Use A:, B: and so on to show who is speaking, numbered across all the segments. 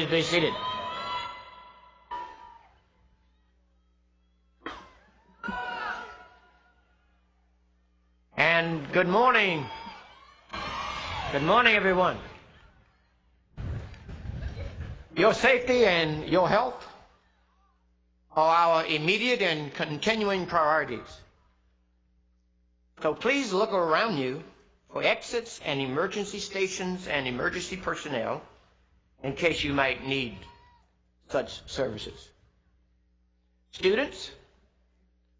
A: be seated. And good morning. Good morning, everyone. Your safety and your health are our immediate and continuing priorities. So please look around you for exits and emergency stations and emergency personnel in case you might need such services. Students,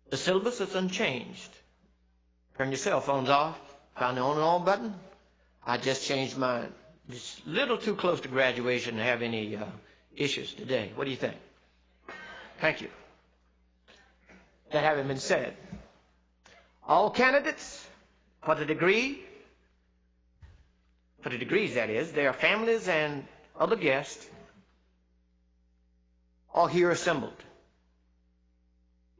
A: the syllabus is unchanged. Turn your cell phones off. Found the on and off button. I just changed mine. It's a little too close to graduation to have any issues today. What do you think? Thank you. That having been said, all candidates for the degrees that is, their families and other guests are here assembled.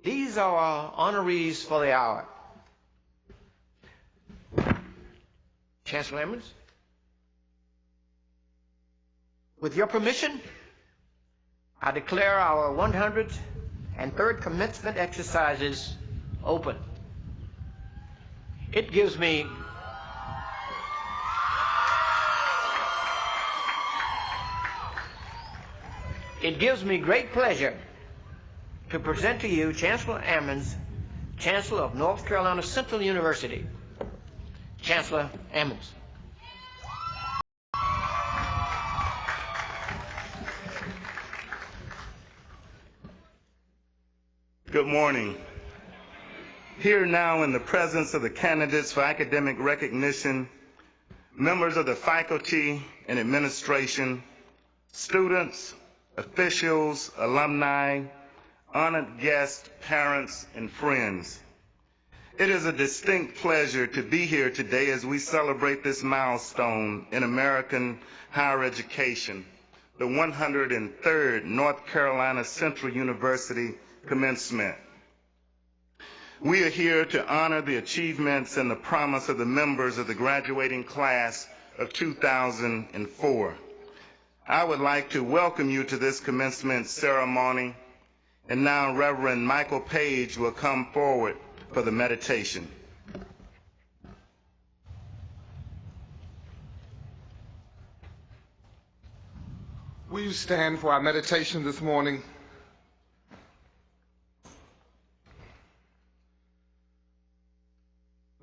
A: These are our honorees for the hour. Chancellor Emmons, with your permission, I declare our 103rd commencement exercises open. It gives me great pleasure to present to you Chancellor Emmons, Chancellor of North Carolina Central University. Chancellor Emmons.
B: Good morning. Here now in the presence of the candidates for academic recognition, members of the faculty and administration, students, officials, alumni, honored guests, parents, and friends. It is a distinct pleasure to be here today as we celebrate this milestone in American higher education, the 103rd North Carolina Central University Commencement. We are here to honor the achievements and the promise of the members of the graduating class of 2004. I would like to welcome you to this commencement ceremony, and now Reverend Michael Page will come forward for the meditation.
C: Will you stand for our meditation this morning?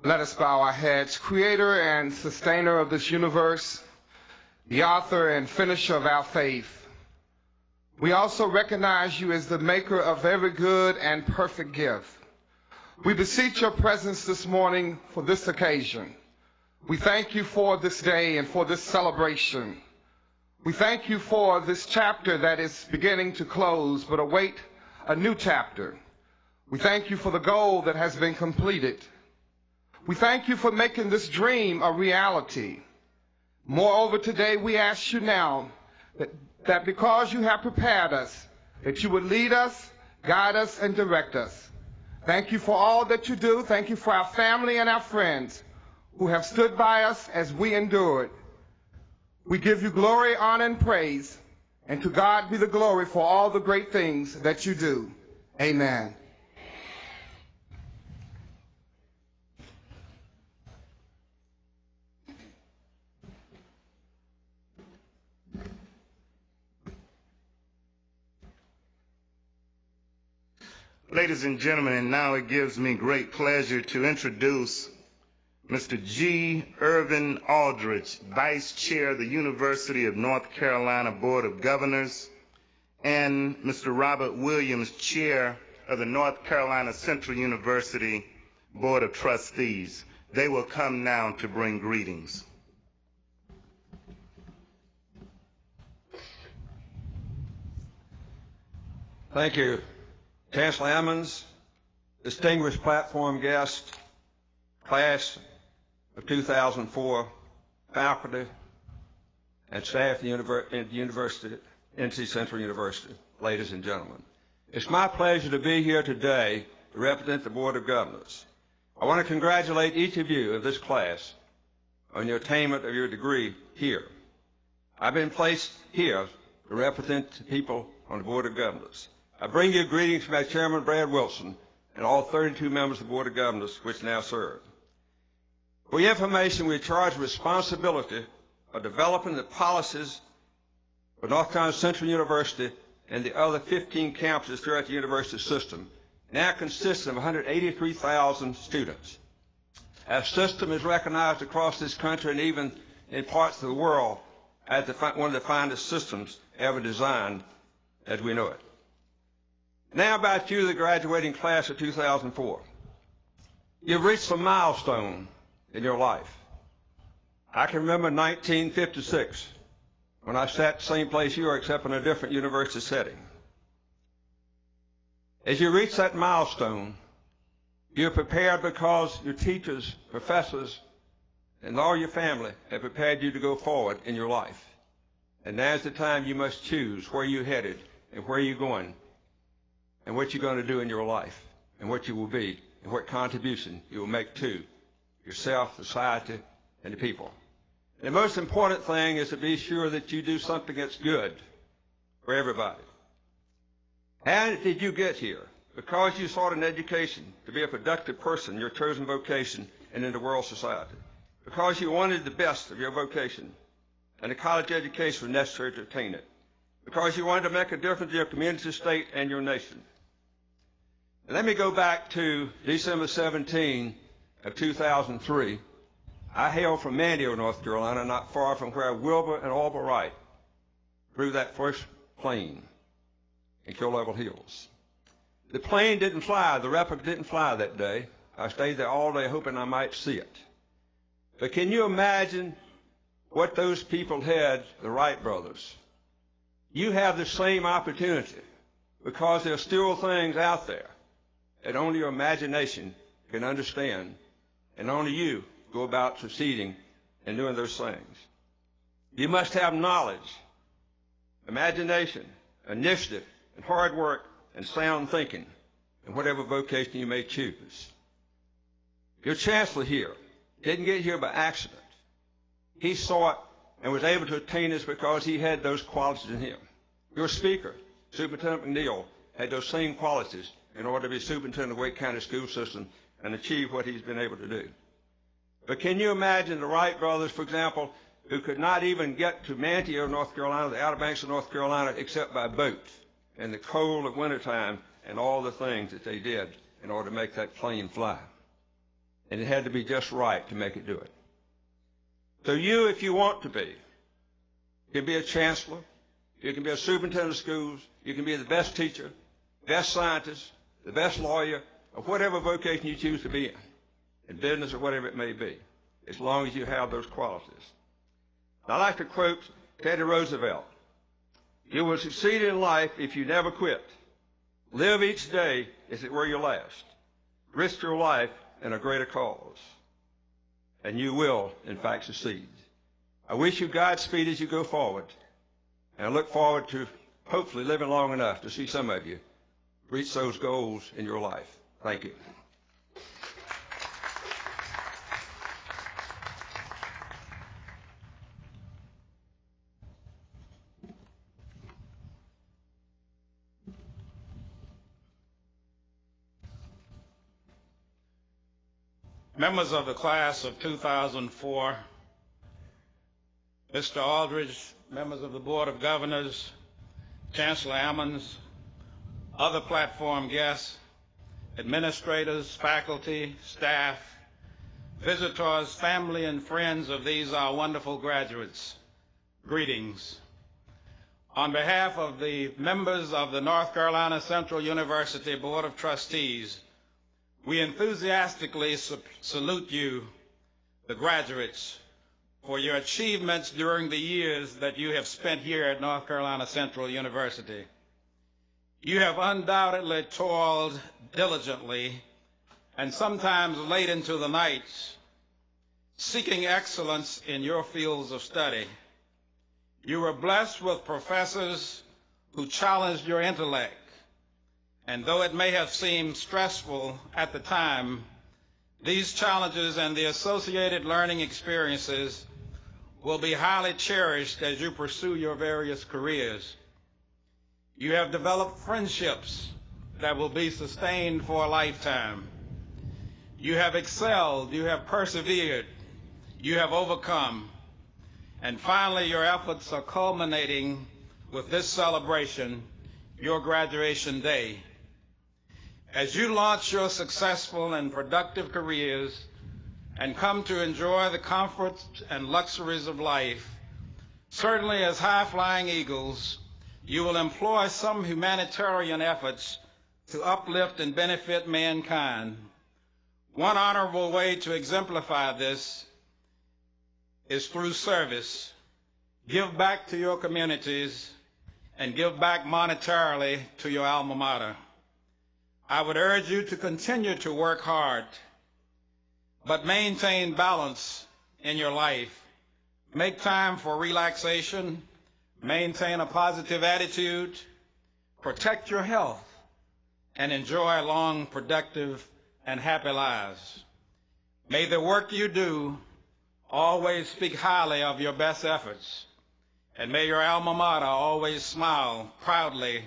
C: Let us bow our heads. Creator and sustainer of this universe, the author and finisher of our faith, we also recognize you as the maker of every good and perfect gift. We beseech your presence this morning for this occasion. We thank you for this day and for this celebration. We thank you for this chapter that is beginning to close but await a new chapter. We thank you for the goal that has been completed. We thank you for making this dream a reality. Moreover, today we ask you now that because you have prepared us, that you would lead us, guide us, and direct us. Thank you for all that you do. Thank you for our family and our friends who have stood by us as we endured. We give you glory, honor, and praise, and to God be the glory for all the great things that you do. Amen.
B: Ladies and gentlemen, and now it gives me great pleasure to introduce Mr. G. Irvin Aldridge, Vice Chair of the University of North Carolina Board of Governors, and Mr. Robert Williams, Chair of the North Carolina Central University Board of Trustees. They will come now to bring greetings.
D: Thank you, Chancellor Emmons, distinguished platform guests, class of 2004, faculty, and staff at NC Central University, ladies and gentlemen. It's my pleasure to be here today to represent the Board of Governors. I want to congratulate each of you in this class on your attainment of your degree here. I've been placed here to represent the people on the Board of Governors. I bring you greetings from our Chairman, Brad Wilson, and all 32 members of the Board of Governors which now serve. For your information, we are charged with responsibility of developing the policies for North Carolina Central University and the other 15 campuses throughout the university system, now consisting of 183,000 students. Our system is recognized across this country and even in parts of the world as one of the finest systems ever designed as we know it. Now about you, the graduating class of 2004. You've reached a milestone in your life. I can remember 1956 when I sat the same place you are except in a different university setting. As you reach that milestone, you're prepared because your teachers, professors, and all your family have prepared you to go forward in your life. And now's the time you must choose where you're headed and where you're going and what you're going to do in your life and what you will be and what contribution you will make to yourself, society, and the people. And the most important thing is to be sure that you do something that's good for everybody. How did you get here? Because you sought an education to be a productive person in your chosen vocation and in the world society. Because you wanted the best of your vocation and a college education was necessary to attain it. Because you wanted to make a difference in your community, state, and your nation. And let me go back to December 17 of 2003. I hail from Mandeville, North Carolina, not far from where Wilbur and Albright flew that first plane in Kill Level Hills. The plane didn't fly, the replica didn't fly that day. I stayed there all day hoping I might see it. But can you imagine what those people had, the Wright brothers? You have the same opportunity because there are still things out there that only your imagination can understand, and only you go about succeeding in doing those things. You must have knowledge, imagination, initiative, and hard work, and sound thinking in whatever vocation you may choose. Your chancellor here didn't get here by accident. He sought and was able to attain this because he had those qualities in him. Your speaker, Superintendent McNeil, had those same qualities in order to be superintendent of the Wake County school system and achieve what he's been able to do. But can you imagine the Wright brothers, for example, who could not even get to Manteo, North Carolina, the Outer Banks of North Carolina, except by boat in the cold of wintertime, and all the things that they did in order to make that plane fly. And it had to be just right to make it do it. So you, if you want to be, can be a chancellor, you can be a superintendent of schools, you can be the best teacher, best scientist, the best lawyer, or whatever vocation you choose to be in business or whatever it may be, as long as you have those qualities. Now, I like to quote Teddy Roosevelt. You will succeed in life if you never quit. Live each day as it were your last. Risk your life in a greater cause. And you will, in fact, succeed. I wish you Godspeed as you go forward. And I look forward to hopefully living long enough to see some of you reach those goals in your life. Thank you.
E: Members of the class of 2004, Mr. Aldridge, members of the Board of Governors, Chancellor Ammons, other platform guests, administrators, faculty, staff, visitors, family, and friends of these our wonderful graduates, greetings. On behalf of the members of the North Carolina Central University Board of Trustees, we enthusiastically salute you, the graduates, for your achievements during the years that you have spent here at North Carolina Central University. You have undoubtedly toiled diligently and sometimes late into the nights, seeking excellence in your fields of study. You were blessed with professors who challenged your intellect, and though it may have seemed stressful at the time, these challenges and the associated learning experiences will be highly cherished as you pursue your various careers. You have developed friendships that will be sustained for a lifetime. You have excelled, you have persevered, you have overcome, and finally your efforts are culminating with this celebration, your graduation day. As you launch your successful and productive careers and come to enjoy the comforts and luxuries of life, certainly as high-flying eagles, you will employ some humanitarian efforts to uplift and benefit mankind. One honorable way to exemplify this is through service. Give back to your communities and give back monetarily to your alma mater. I would urge you to continue to work hard, but maintain balance in your life. Make time for relaxation, maintain a positive attitude, protect your health, and enjoy long, productive, and happy lives. May the work you do always speak highly of your best efforts, and may your alma mater always smile proudly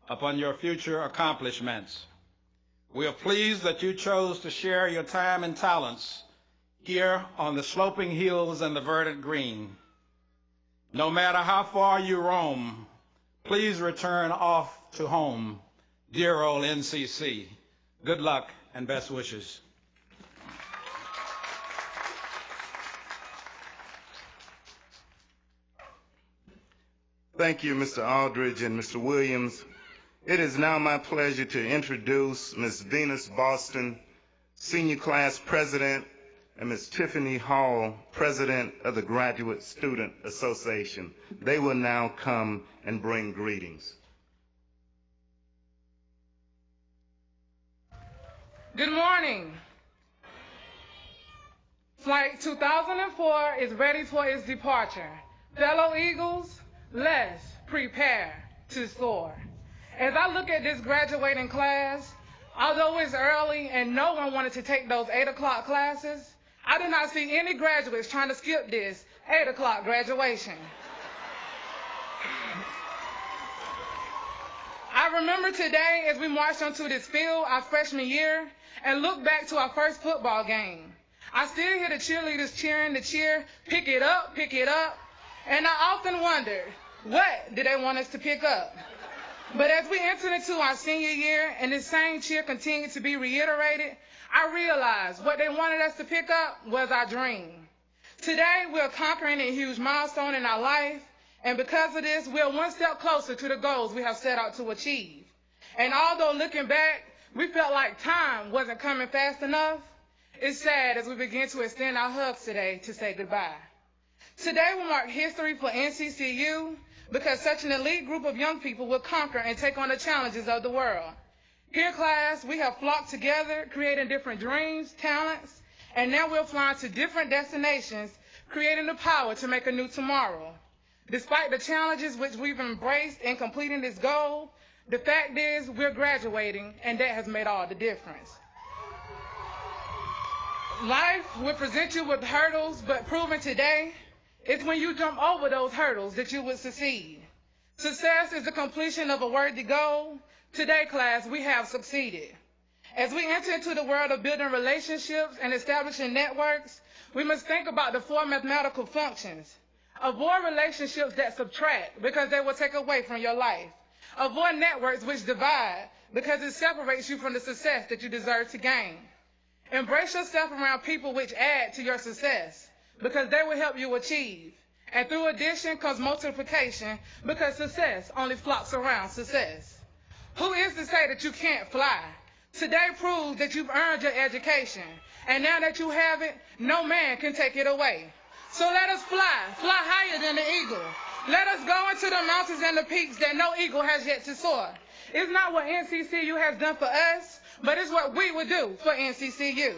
E: upon your future accomplishments. We are pleased that you chose to share your time and talents here on the sloping hills and the verdant green. No matter how far you roam, please return off to home, dear old NCC. Good luck and best wishes.
B: Thank you, Mr. Aldridge and Mr. Williams. It is now my pleasure to introduce Ms. Venus Boston, Senior Class President, and Ms. Tiffany Hall, President of the Graduate Student Association. They will now come and bring greetings.
F: Good morning. Flight 2004 is ready for its departure. Fellow Eagles, let's prepare to soar. As I look at this graduating class, although it's early and no one wanted to take those 8 o'clock classes, I did not see any graduates trying to skip this 8 o'clock graduation. I remember today as we marched onto this field our freshman year and looked back to our first football game. I still hear the cheerleaders cheering the cheer, pick it up, and I often wondered, what did they want us to pick up? But as we entered into our senior year and this same cheer continued to be reiterated, I realized what they wanted us to pick up was our dream. Today, we're conquering a huge milestone in our life, and because of this, we're one step closer to the goals we have set out to achieve. And although looking back, we felt like time wasn't coming fast enough, it's sad as we begin to extend our hugs today to say goodbye. Today will mark history for NCCU because such an elite group of young people will conquer and take on the challenges of the world. Here, class, we have flocked together, creating different dreams, talents, and now we're flying to different destinations, creating the power to make a new tomorrow. Despite the challenges which we've embraced in completing this goal, the fact is we're graduating, and that has made all the difference. Life will present you with hurdles, but proving today, it's when you jump over those hurdles that you will succeed. Success is the completion of a worthy goal. Today, class, we have succeeded. As we enter into the world of building relationships and establishing networks, we must think about the 4 mathematical functions. Avoid relationships that subtract because they will take away from your life. Avoid networks which divide because it separates you from the success that you deserve to gain. Embrace yourself around people which add to your success because they will help you achieve. And through addition comes multiplication because success only flocks around success. Who is to say that you can't fly? Today proves that you've earned your education. And now that you have it, no man can take it away. So let us fly higher than the eagle. Let us go into the mountains and the peaks that no eagle has yet to soar. It's not what NCCU has done for us, but it's what we would do for NCCU.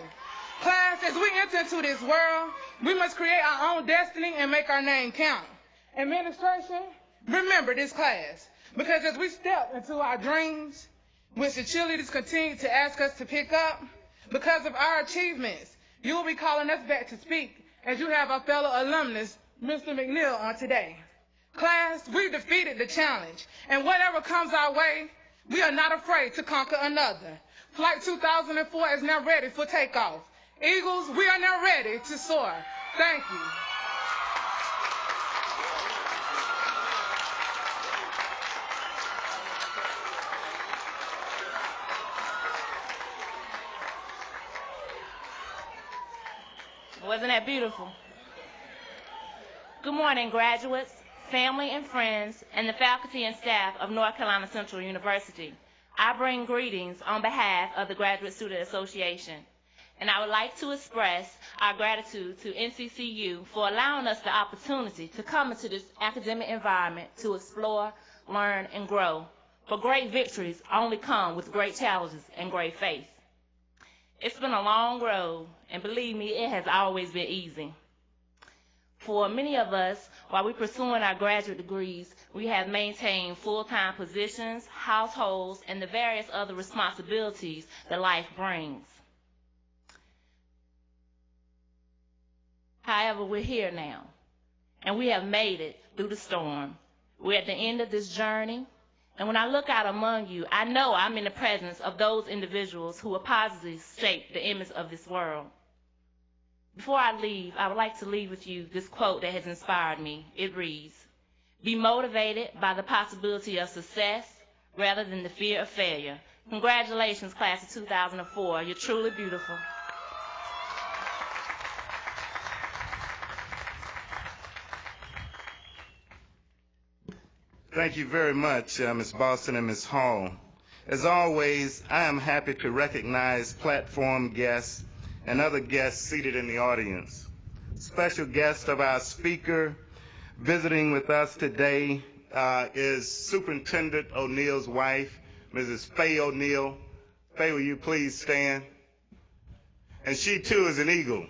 F: Class, as we enter into this world, we must create our own destiny and make our name count. Administration, remember this class, because as we step into our dreams, which the cheerleaders continue to ask us to pick up, because of our achievements, you will be calling us back to speak as you have our fellow alumnus Mr. McNeil on today. Class, we defeated the challenge, and whatever comes our way, we are not afraid to conquer another. Flight 2004 is now ready for takeoff. Eagles, we are now ready to soar. Thank you.
G: Wasn't that beautiful? Good morning, graduates, family and friends, and the faculty and staff of North Carolina Central University. I bring greetings on behalf of the Graduate Student Association, and I would like to express our gratitude to NCCU for allowing us the opportunity to come into this academic environment to explore, learn, and grow. For great victories only come with great challenges and great faith. It's been a long road, and believe me, it has always been easy. For many of us, while we're pursuing our graduate degrees, we have maintained full-time positions, households, and the various other responsibilities that life brings. However, we're here now, and we have made it through the storm. We're at the end of this journey, and when I look out among you, I know I'm in the presence of those individuals who will positively shape the image of this world. Before I leave, I would like to leave with you this quote that has inspired me. It reads, "Be motivated by the possibility of success rather than the fear of failure." Congratulations, class of 2004. You're truly beautiful.
B: Thank you very much, Ms. Boston and Ms. Hall. As always, I am happy to recognize platform guests and other guests seated in the audience. Special guest of our speaker visiting with us today is Superintendent O'Neill's wife, Mrs. Faye O'Neill. Faye, will you please stand? And she too is an Eagle.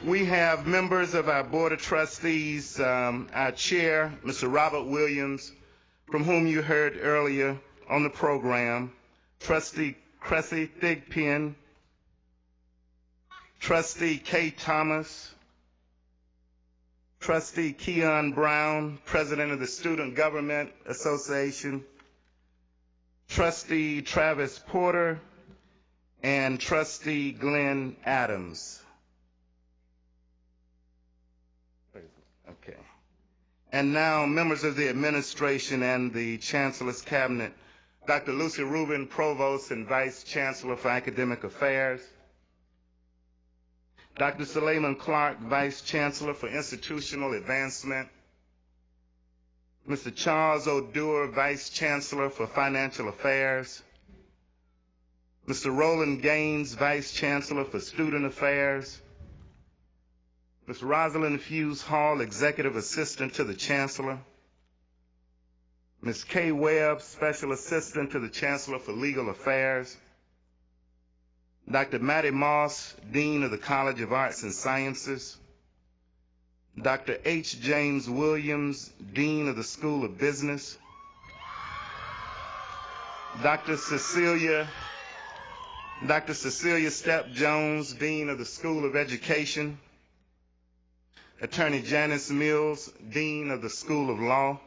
B: We have members of our Board of Trustees, our chair, Mr. Robert Williams, from whom you heard earlier on the program, Trustee Cressy Thigpen, Trustee Kay Thomas, Trustee Keon Brown, President of the Student Government Association, Trustee Travis Porter, and Trustee Glenn Adams. Okay. And now, members of the administration and the Chancellor's Cabinet, Dr. Lucy Rubin, Provost and Vice Chancellor for Academic Affairs, Dr. Suleiman Clark, Vice Chancellor for Institutional Advancement, Mr. Charles O'Dewar, Vice Chancellor for Financial Affairs, Mr. Roland Gaines, Vice Chancellor for Student Affairs, Ms. Rosalind Fuse Hall, Executive Assistant to the Chancellor, Ms. Kay Webb, Special Assistant to the Chancellor for Legal Affairs, Dr. Mattie Moss, Dean of the College of Arts and Sciences, Dr. H. James Williams, Dean of the School of Business, Dr. Cecilia Stepp Jones, Dean of the School of Education, Attorney Janice Mills, Dean of the School of Law,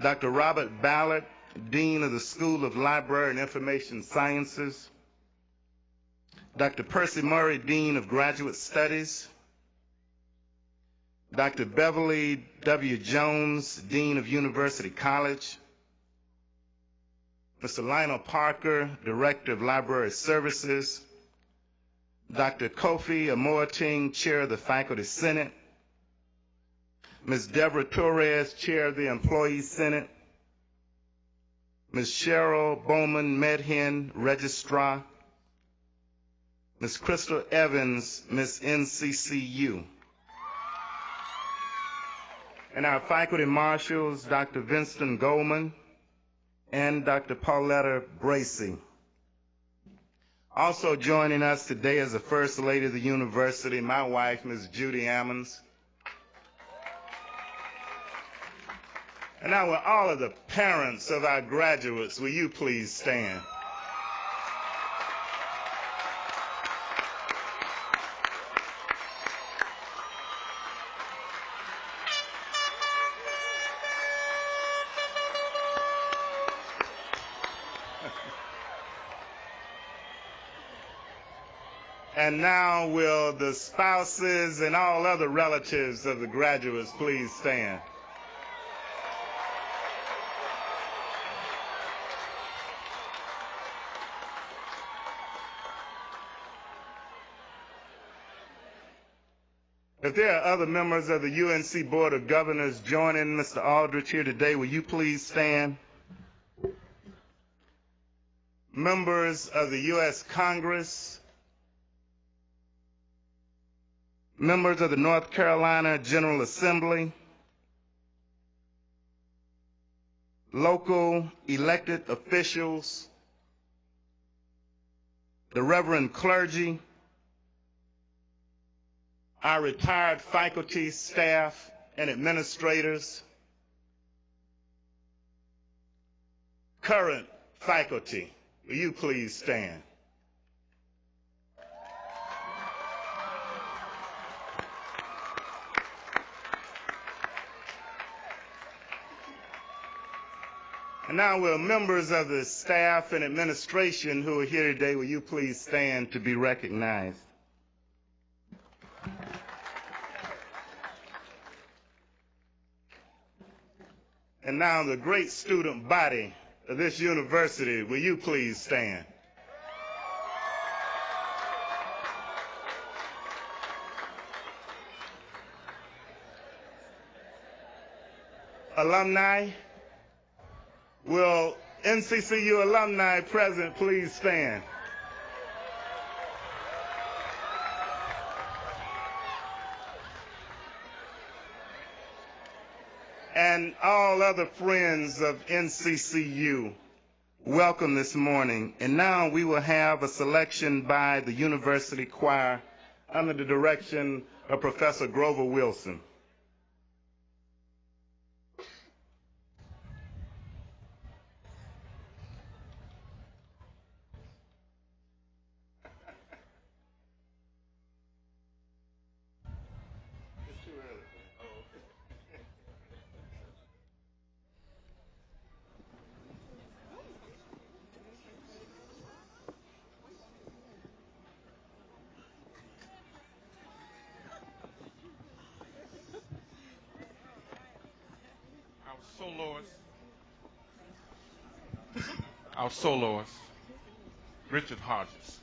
B: Dr. Robert Ballard, Dean of the School of Library and Information Sciences, Dr. Percy Murray, Dean of Graduate Studies, Dr. Beverly W. Jones, Dean of University College, Mr. Lionel Parker, Director of Library Services, Dr. Kofi Amoating, Chair of the Faculty Senate, Ms. Deborah Torres, Chair of the Employees Senate, Ms. Cheryl Bowman Medhin, Registrar, Ms. Crystal Evans, Ms. NCCU, and our faculty marshals, Dr. Vincent Goldman and Dr. Pauletta Bracey. Also joining us today is the First Lady of the University, my wife, Ms. Judy Ammons. And now, will all of the parents of our graduates, will you please stand? And now will the spouses and all other relatives of the graduates please stand? If there are other members of the UNC Board of Governors joining Mr. Aldrich here today, will you please stand? Members of the U.S. Congress, members of the North Carolina General Assembly, local elected officials, the Reverend clergy, our retired faculty, staff, and administrators, current faculty, will you please stand? And now will members of the staff and administration who are here today, will you please stand to be recognized? And now the great student body of this university, will you please stand? Alumni, will NCCU alumni present please stand? And all other friends of NCCU, welcome this morning. And now we will have a selection by the university choir under the direction of Professor Grover Wilson.
H: Our soloist, Richard Hodges.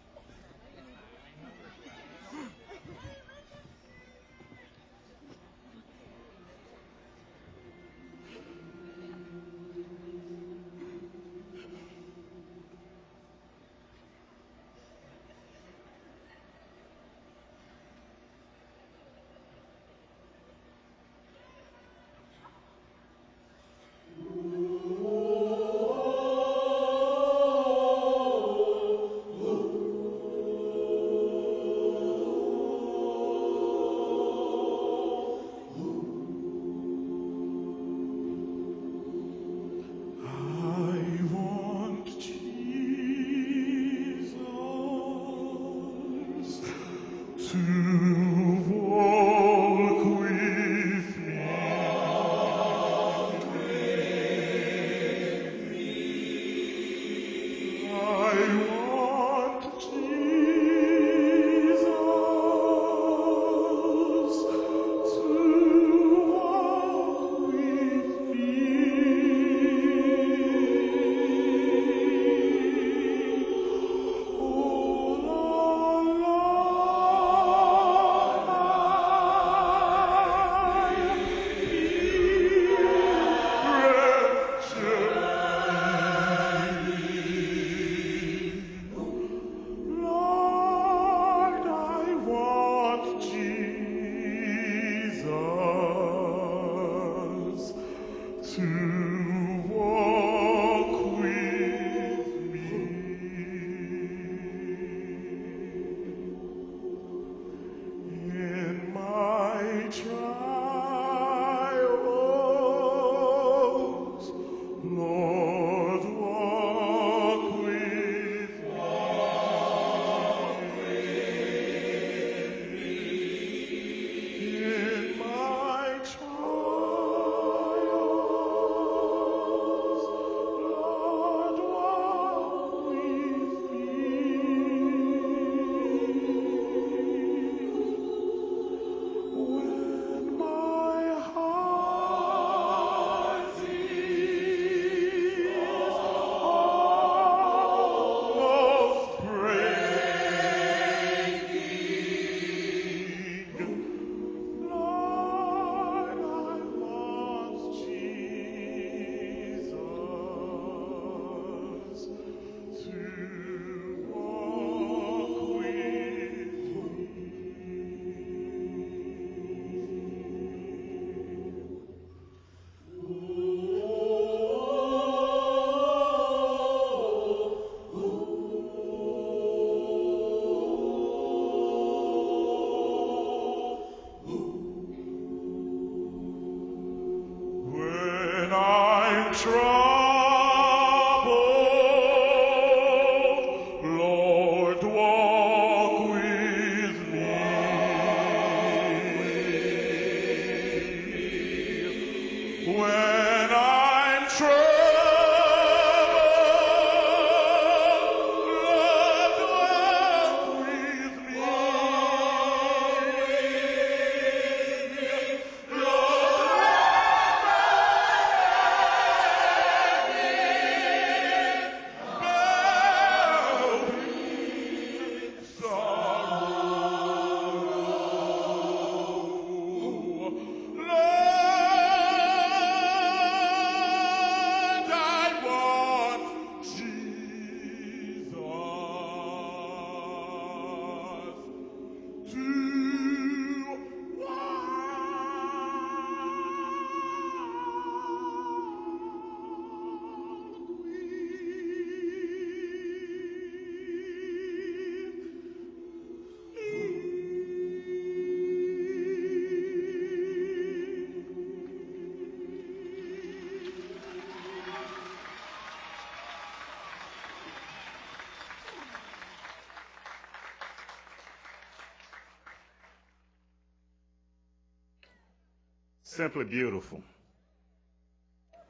B: Simply beautiful.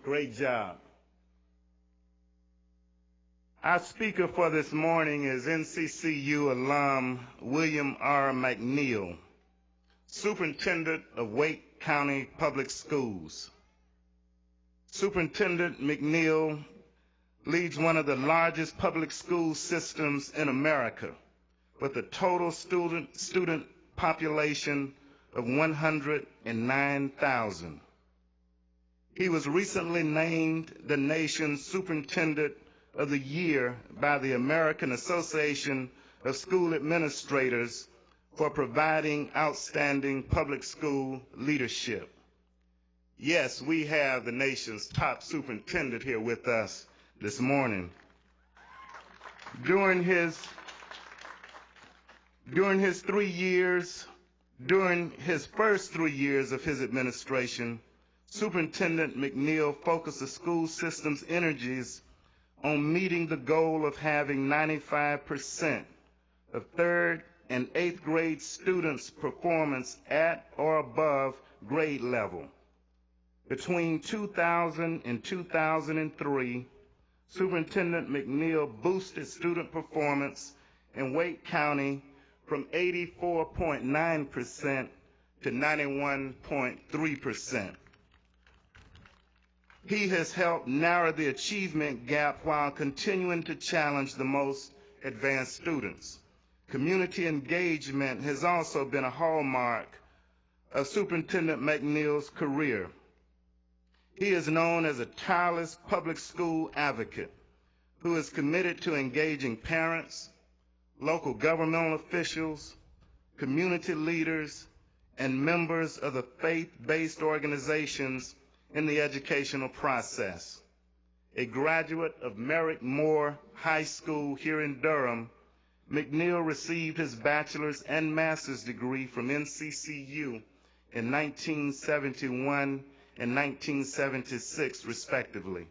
B: Great job. Our speaker for this morning is NCCU alum William R. McNeil, Superintendent of Wake County Public Schools. Superintendent McNeil leads one of the largest public school systems in America, with a total student population of 109,000. He was recently named the nation's Superintendent of the Year by the American Association of School Administrators for providing outstanding public school leadership. Yes, we have the nation's top superintendent here with us this morning. During his first 3 years of his administration, Superintendent McNeil focused the school system's energies on meeting the goal of having 95% of 3rd and 8th grade students' performance at or above grade level. Between 2000 and 2003, Superintendent McNeil boosted student performance in Wake County from 84.9% to 91.3%. He has helped narrow the achievement gap while continuing to challenge the most advanced students. Community engagement has also been a hallmark of Superintendent McNeil's career. He is known as a tireless public school advocate who is committed to engaging parents, local governmental officials, community leaders, and members of the faith-based organizations in the educational process. A graduate of Merrick Moore High School here in Durham, McNeil received his bachelor's and master's degree from NCCU in 1971 and 1976, respectively.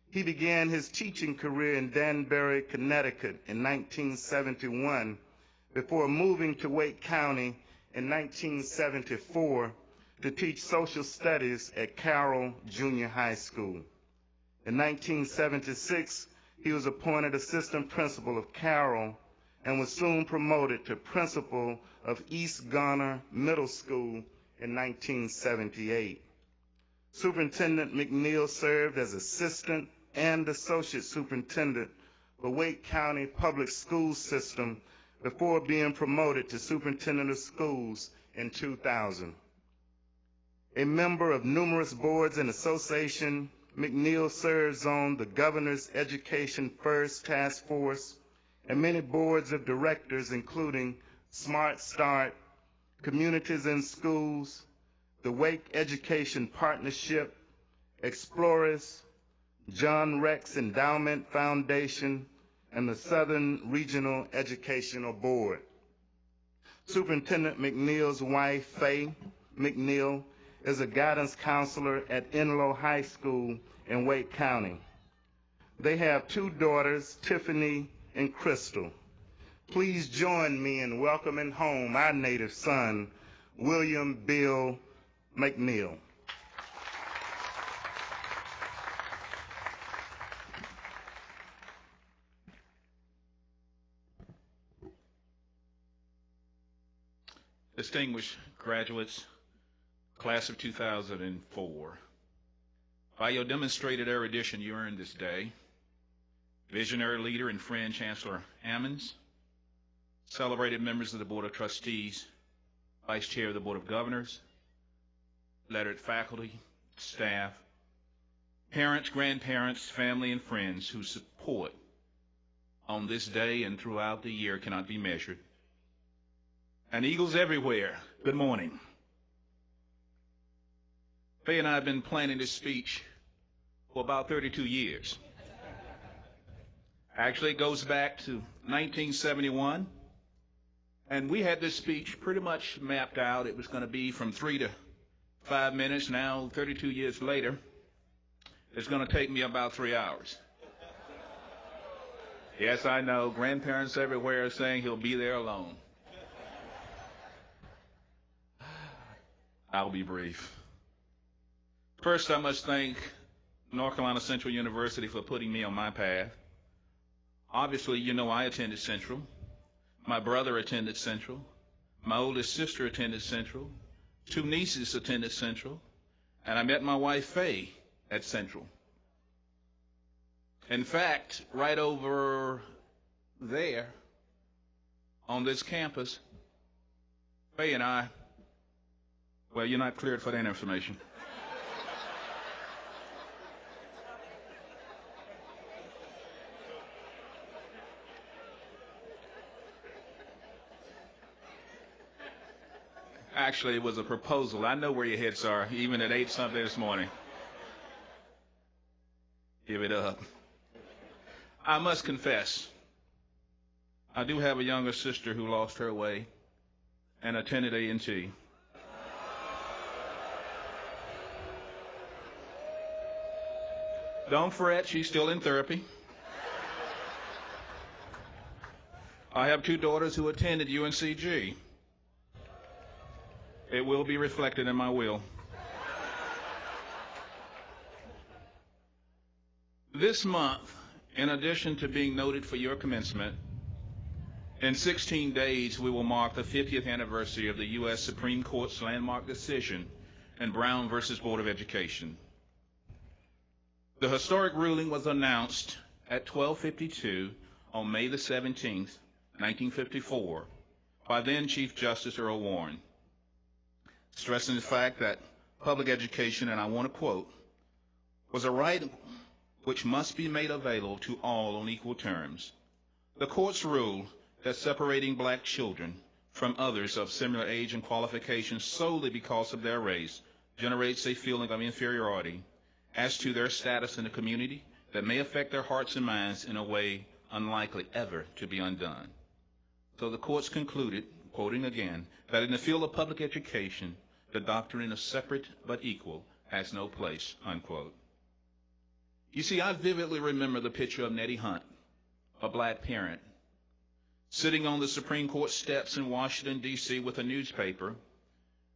B: He began his teaching career in Danbury, Connecticut in 1971 before moving to Wake County in 1974 to teach social studies at Carroll Junior High School. In 1976, he was appointed assistant principal of Carroll and was soon promoted to principal of East Garner Middle School in 1978. Superintendent McNeil served as assistant and associate superintendent for Wake County Public School System before being promoted to superintendent of schools in 2000. A member of numerous boards and associations, McNeil serves on the Governor's Education First Task Force and many boards of directors, including Smart Start, Communities in Schools, the Wake Education Partnership, Explorers, John Rex Endowment Foundation, and the Southern Regional Educational Board. Superintendent McNeil's wife, Faye McNeil, is a guidance counselor at Enloe High School in Wake County. They have 2 daughters, Tiffany and Crystal. Please join me in welcoming home our native son, William Bill McNeil.
E: Distinguished graduates, class of 2004, by your demonstrated erudition you earned this day, visionary leader and friend Chancellor Ammons, celebrated members of the Board of Trustees, Vice Chair of the Board of Governors, lettered faculty, staff, parents, grandparents, family, and friends whose support on this day and throughout the year cannot be measured. And Eagles everywhere, good morning. Faye and I have been planning this speech for about 32 years. Actually, it goes back to 1971, and we had this speech pretty much mapped out. It was going to be from 3 to 5 minutes. Now, 32 years later, it's going to take me about 3 hours. Yes, I know, grandparents everywhere are saying he'll be there alone. I'll be brief. First, I must thank North Carolina Central University for putting me on my path. Obviously, you know I attended Central. My brother attended Central. My oldest sister attended Central. 2 nieces attended Central. And I met my wife, Faye, at Central. In fact, right over there on this campus, Faye and I, well, you're not cleared for that information. Actually, it was a proposal. I know where your heads are, even at 8 something this morning. Give it up. I must confess, I do have a younger sister who lost her way and attended A&T. Don't fret, she's still in therapy. I have 2 daughters who attended UNCG. It will be reflected in my will. This month, in addition to being noted for your commencement, in 16 days we will mark the 50th anniversary of the U.S. Supreme Court's landmark decision in Brown v. Board of Education. The historic ruling was announced at 12:52 on May the 17th, 1954, by then Chief Justice Earl Warren, stressing the fact that public education, and I want to quote, was a right which must be made available to all on equal terms. The courts ruled that separating black children from others of similar age and qualifications solely because of their race generates a feeling of inferiority as to their status in the community that may affect their hearts and minds in a way unlikely ever to be undone. So the courts concluded, quoting again, that in the field of public education, the doctrine of separate but equal has no place, unquote. You see, I vividly remember the picture of Nettie Hunt, a black parent, sitting on the Supreme Court steps in Washington, D.C. with a newspaper,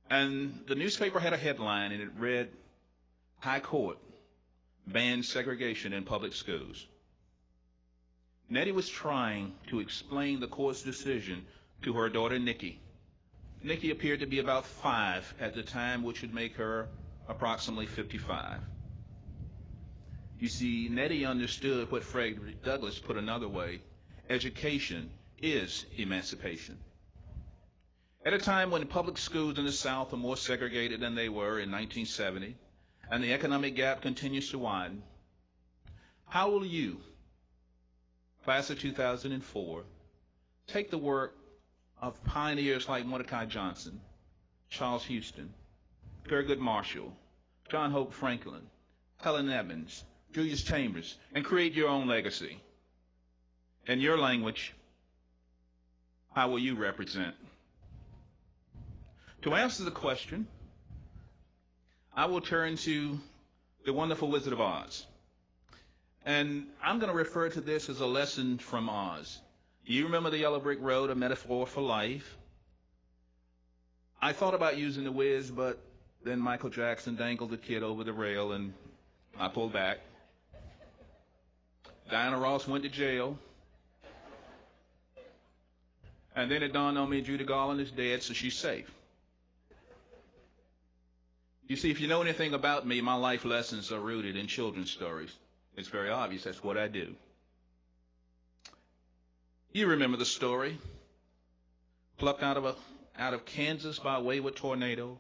E: and the newspaper had a headline, and it read, High Court bans segregation in public schools. Nettie was trying to explain the court's decision to her daughter, Nikki. Nikki appeared to be about 5 at the time, which would make her approximately 55. You see, Nettie understood what Frederick Douglass put another way: education is emancipation. At a time when public schools in the South are more segregated than they were in 1970, and the economic gap continues to widen, how will you, class of 2004, take the work of pioneers like Mordecai Johnson, Charles Houston, Thurgood Marshall, John Hope Franklin, Helen Evans, Julius Chambers, and create your own legacy? In your language, how will you represent? To answer the question, I will turn to the wonderful Wizard of Oz. And I'm going to refer to this as a lesson from Oz. You remember the yellow brick road, a metaphor for life? I thought about using the Wiz, but then Michael Jackson dangled the kid over the rail, and I pulled back. Diana Ross went to jail. And then it dawned on me, Judy Garland is dead, so she's safe. You see, if you know anything about me, my life lessons are rooted in children's stories. It's very obvious that's what I do. You remember the story. Plucked out of Kansas by a wayward tornado,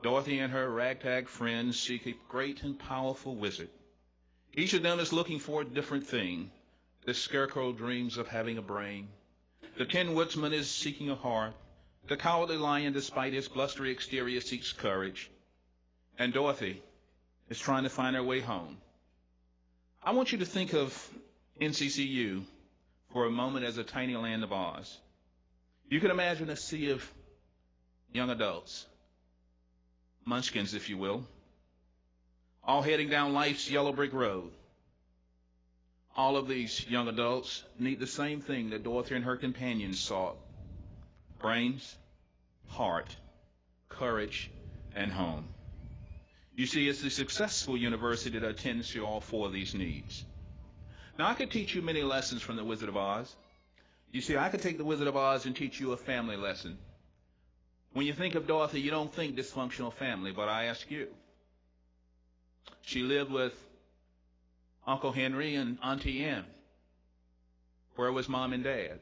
E: Dorothy and her ragtag friends seek a great and powerful wizard. Each of them is looking for a different thing. The scarecrow dreams of having a brain. The Tin Woodsman is seeking a heart. The cowardly lion, despite his blustery exterior, seeks courage. And Dorothy is trying to find her way home. I want you to think of NCCU for a moment as a tiny land of Oz. You can imagine a sea of young adults, munchkins, if you will, all heading down life's yellow brick road. All of these young adults need the same thing that Dorothy and her companions sought: brains, heart, courage, and home.
I: You see, it's the successful university that attends to all four of these needs. Now, I could teach you many lessons from the Wizard of Oz. You see, I could take the Wizard of Oz and teach you a family lesson. When you think of Dorothy, you don't think dysfunctional family, but I ask you. She lived with Uncle Henry and Auntie Anne. Where was Mom and Dad?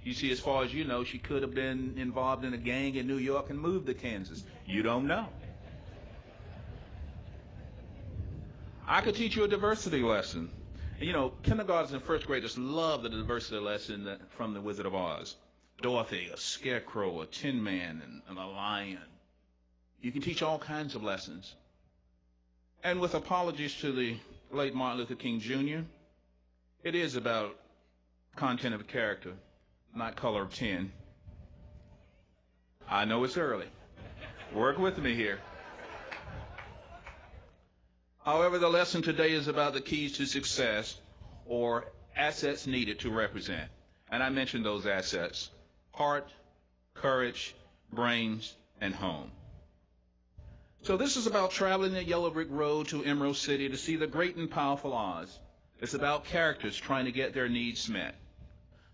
I: You see, as far as you know, she could have been involved in a gang in New York and moved to Kansas. You don't know. I could teach you a diversity lesson. You know, kindergartners and first graders love the diversity lesson from the Wizard of Oz. Dorothy, a scarecrow, a tin man, and a lion. You can teach all kinds of lessons. And with apologies to the late Martin Luther King Jr., it is about content of character, not color of tin. I know it's early. Work with me here. However, the lesson today is about the keys to success, or assets needed to represent. And I mentioned those assets: heart, courage, brains, and home. So this is about traveling the yellow brick road to Emerald City to see the great and powerful Oz. It's about characters trying to get their needs met.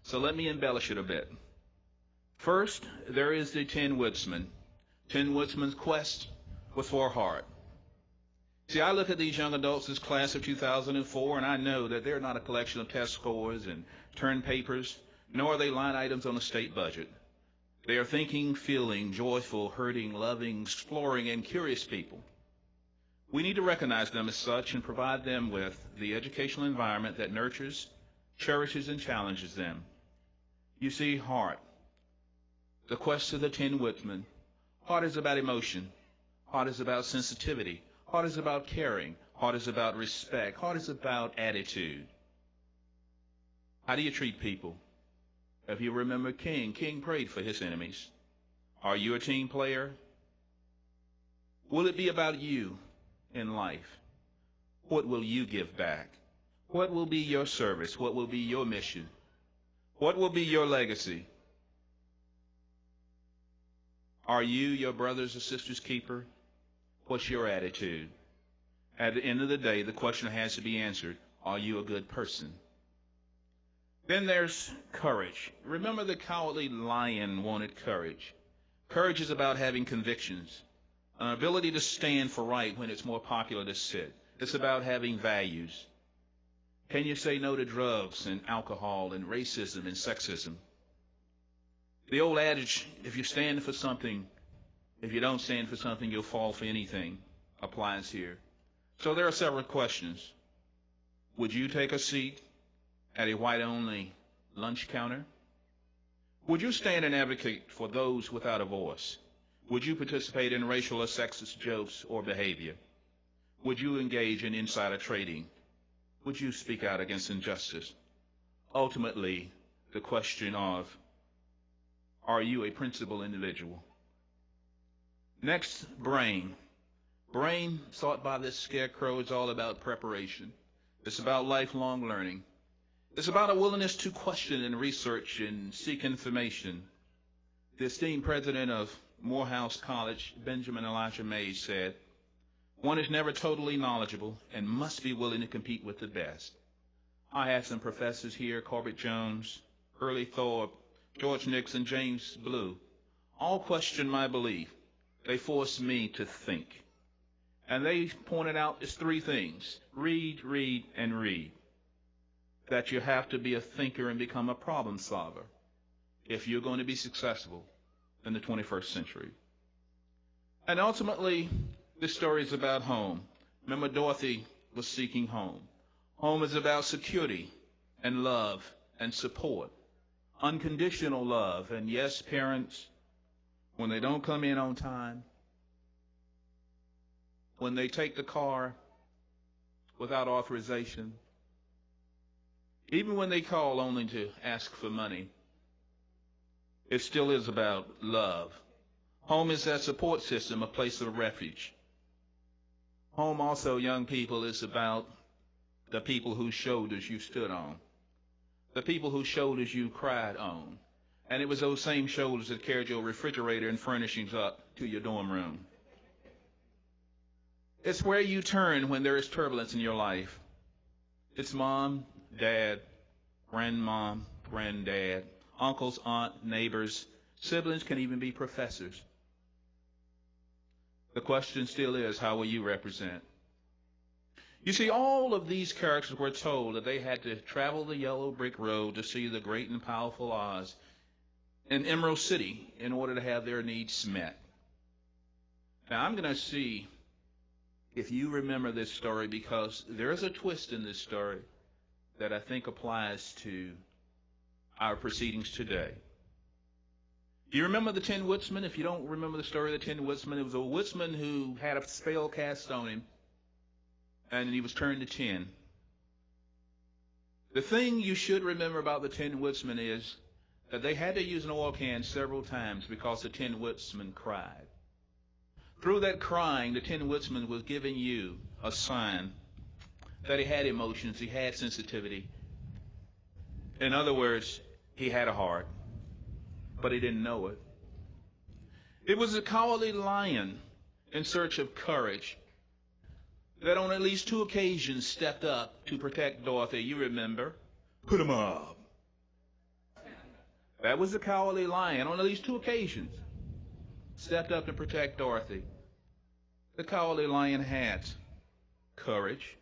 I: So let me embellish it a bit. First, there is the Tin Woodsman. Tin Woodsman's quest was for heart. See, I look at these young adults, this class of 2004, and I know that they're not a collection of test scores and term papers, nor are they line items on a state budget. They are thinking, feeling, joyful, hurting, loving, exploring, and curious people. We need to recognize them as such and provide them with the educational environment that nurtures, cherishes, and challenges them. You see, heart, the quest of the Tin Woodsman. Heart is about emotion. Heart is about sensitivity. Heart is about caring. Heart is about respect. Heart is about attitude. How do you treat people? If you remember King prayed for his enemies. Are you a team player? Will it be about you in life? What will you give back? What will be your service? What will be your mission? What will be your legacy? Are you your brother's or sister's keeper? What's your attitude? At the end of the day, the question has to be answered: are you a good person? Then there's courage. Remember, the cowardly lion wanted courage. Courage is about having convictions, an ability to stand for right when it's more popular to sit. It's about having values. Can you say no to drugs and alcohol and racism and sexism? The old adage, if you stand for something, if you don't stand for something, you'll fall for anything, applies here. So there are several questions. Would you take a seat at a white-only lunch counter? Would you stand and advocate for those without a voice? Would you participate in racial or sexist jokes or behavior? Would you engage in insider trading? Would you speak out against injustice? Ultimately, the question of, are you a principled individual? Next, brain. Brain, sought by this scarecrow, is all about preparation. It's about lifelong learning. It's about a willingness to question and research and seek information. The esteemed president of Morehouse College, Benjamin Elijah Mays, said, "One is never totally knowledgeable and must be willing to compete with the best." I had some professors here: Corbett Jones, Early Thorpe, George Nixon, James Blue, all questioned my belief. They forced me to think. And they pointed out it's three things: read, read, and read. That you have to be a thinker and become a problem solver if you're going to be successful in the 21st century. And ultimately, this story is about home. Remember, Dorothy was seeking home. Home is about security and love and support, unconditional love. And yes, parents, when they don't come in on time, when they take the car without authorization, even when they call only to ask for money, it still is about love. Home is that support system, a place of refuge. Home also, young people, is about the people whose shoulders you stood on, the people whose shoulders you cried on. And it was those same shoulders that carried your refrigerator and furnishings up to your dorm room. It's where you turn when there is turbulence in your life. It's mom, dad, grandmom, granddad, uncles, aunt, neighbors, siblings, can even be professors. The question still is, how will you represent? You see, all of these characters were told that they had to travel the yellow brick road to see the great and powerful Oz in Emerald City in order to have their needs met. Now, I'm going to see if you remember this story, because there is a twist in this story that I think applies to our proceedings today. Do you remember the Tin Woodsman? If you don't remember the story of the Tin Woodsman, it was a woodsman who had a spell cast on him, and he was turned to tin. The thing you should remember about the Tin Woodsman is that they had to use an oil can several times because the Tin Woodsman cried. Through that crying, the Tin Woodsman was giving you a sign that he had emotions, he had sensitivity. In other words, he had a heart, but he didn't know it. It was a cowardly lion in search of courage that on at least 2 occasions stepped up to protect Dorothy. You remember? Put him up. That was the cowardly lion on at least 2 occasions. Stepped up to protect Dorothy. The cowardly lion had courage,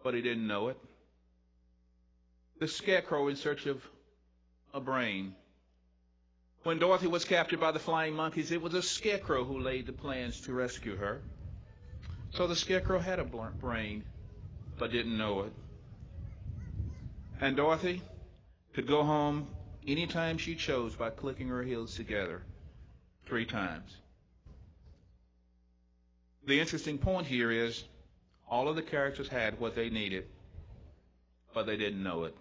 I: but he didn't know it. The scarecrow in search of a brain. When Dorothy was captured by the flying monkeys, it was a scarecrow who laid the plans to rescue her. So the scarecrow had a brain, but didn't know it. And Dorothy could go home anytime she chose by clicking her heels together 3 times. The interesting point here is all of the characters had what they needed, but they didn't know it.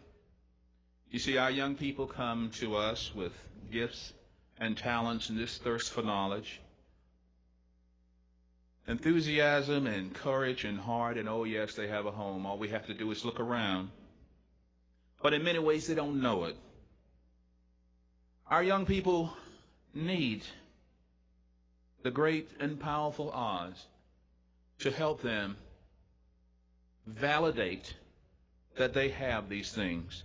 I: You see, our young people come to us with gifts and talents and this thirst for knowledge, enthusiasm and courage and heart, and oh yes, they have a home. All we have to do is look around. But in many ways, they don't know it. Our young people need the great and powerful Oz to help them validate that they have these things.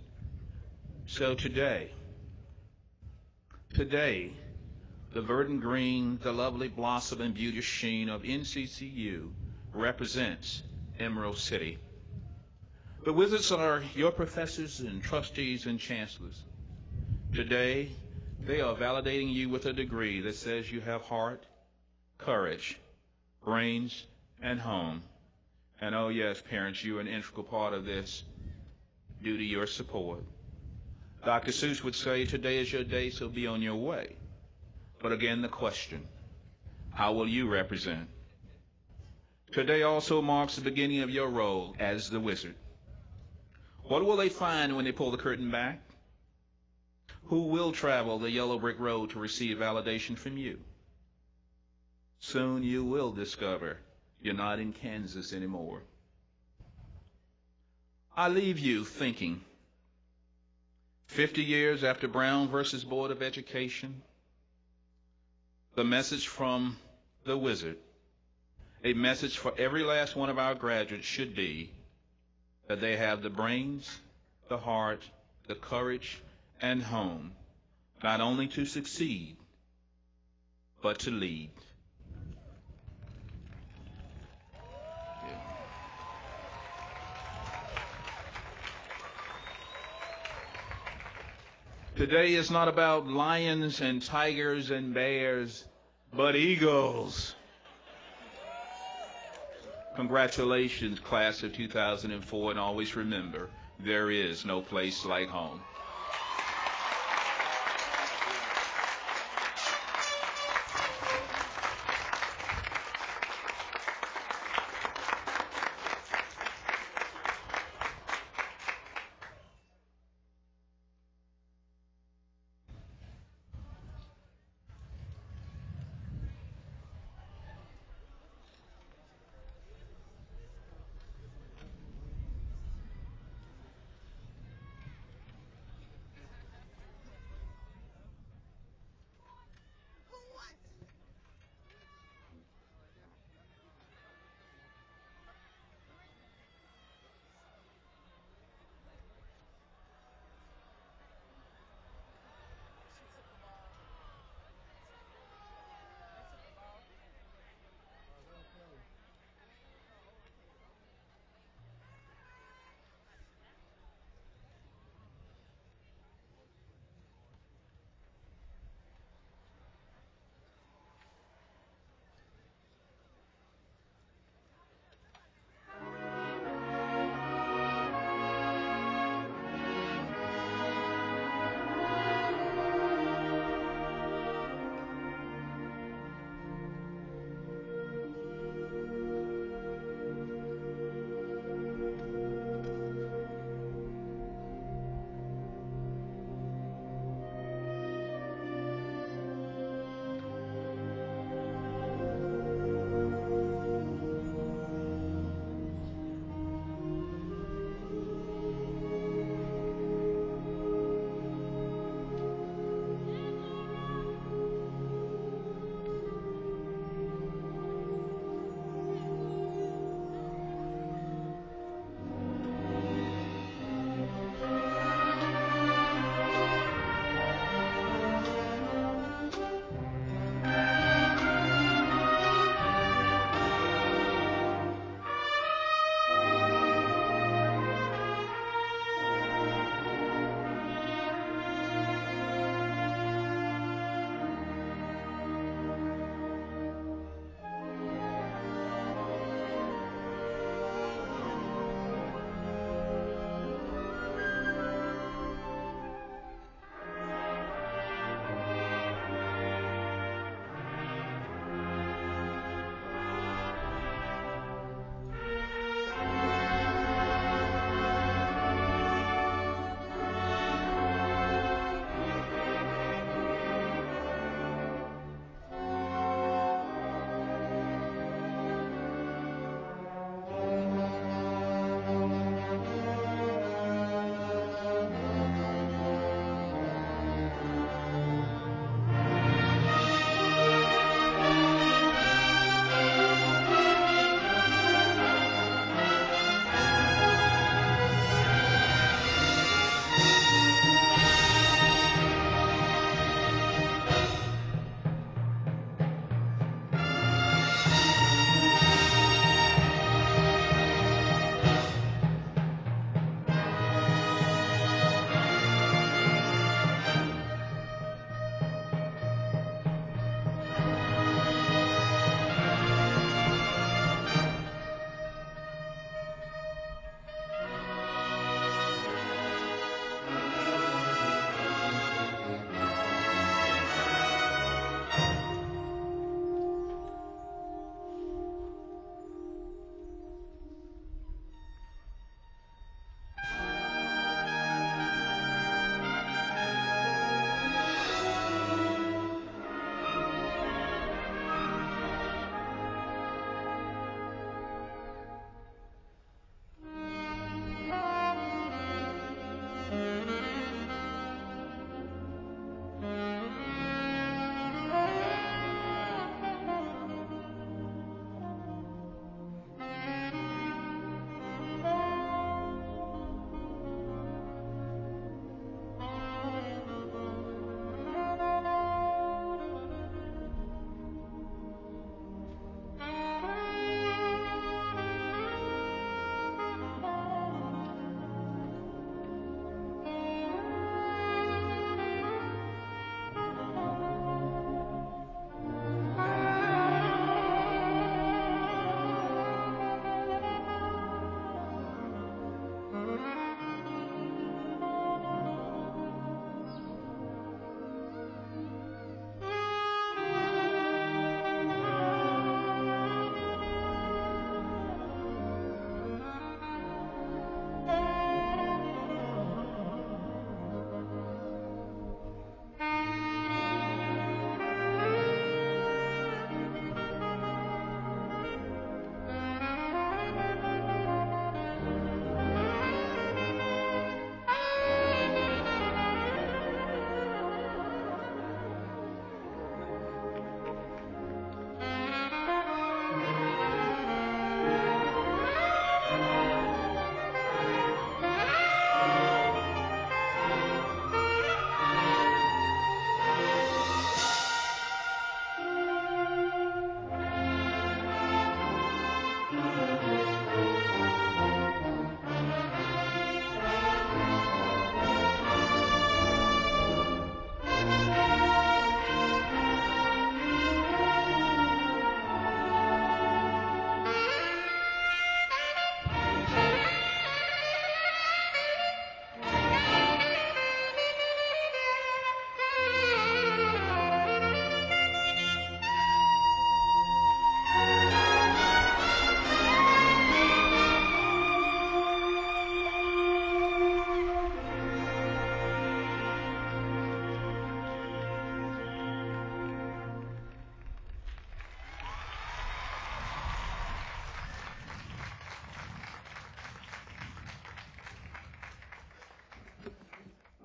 I: So today, the verdant green, the lovely blossom and beauty sheen of NCCU represents Emerald City. The wizards are your professors and trustees and chancellors. Today, they are validating you with a degree that says you have heart, courage, brains, and home. And oh yes, parents, you are an integral part of this due to your support. Dr. Seuss would say, today is your day, so be on your way. But again, the question, how will you represent? Today also marks the beginning of your role as the wizard. What will they find when they pull the curtain back? Who will travel the yellow brick road to receive validation from you? Soon you will discover you're not in Kansas anymore. I leave you thinking, 50 years after Brown versus Board of Education, the message from the wizard, a message for every last one of our graduates should be that they have the brains, the heart, the courage, and home, not only to succeed, but to lead. Today is not about lions and tigers and bears, but eagles. Congratulations, class of 2004, and always remember, there is no place like home.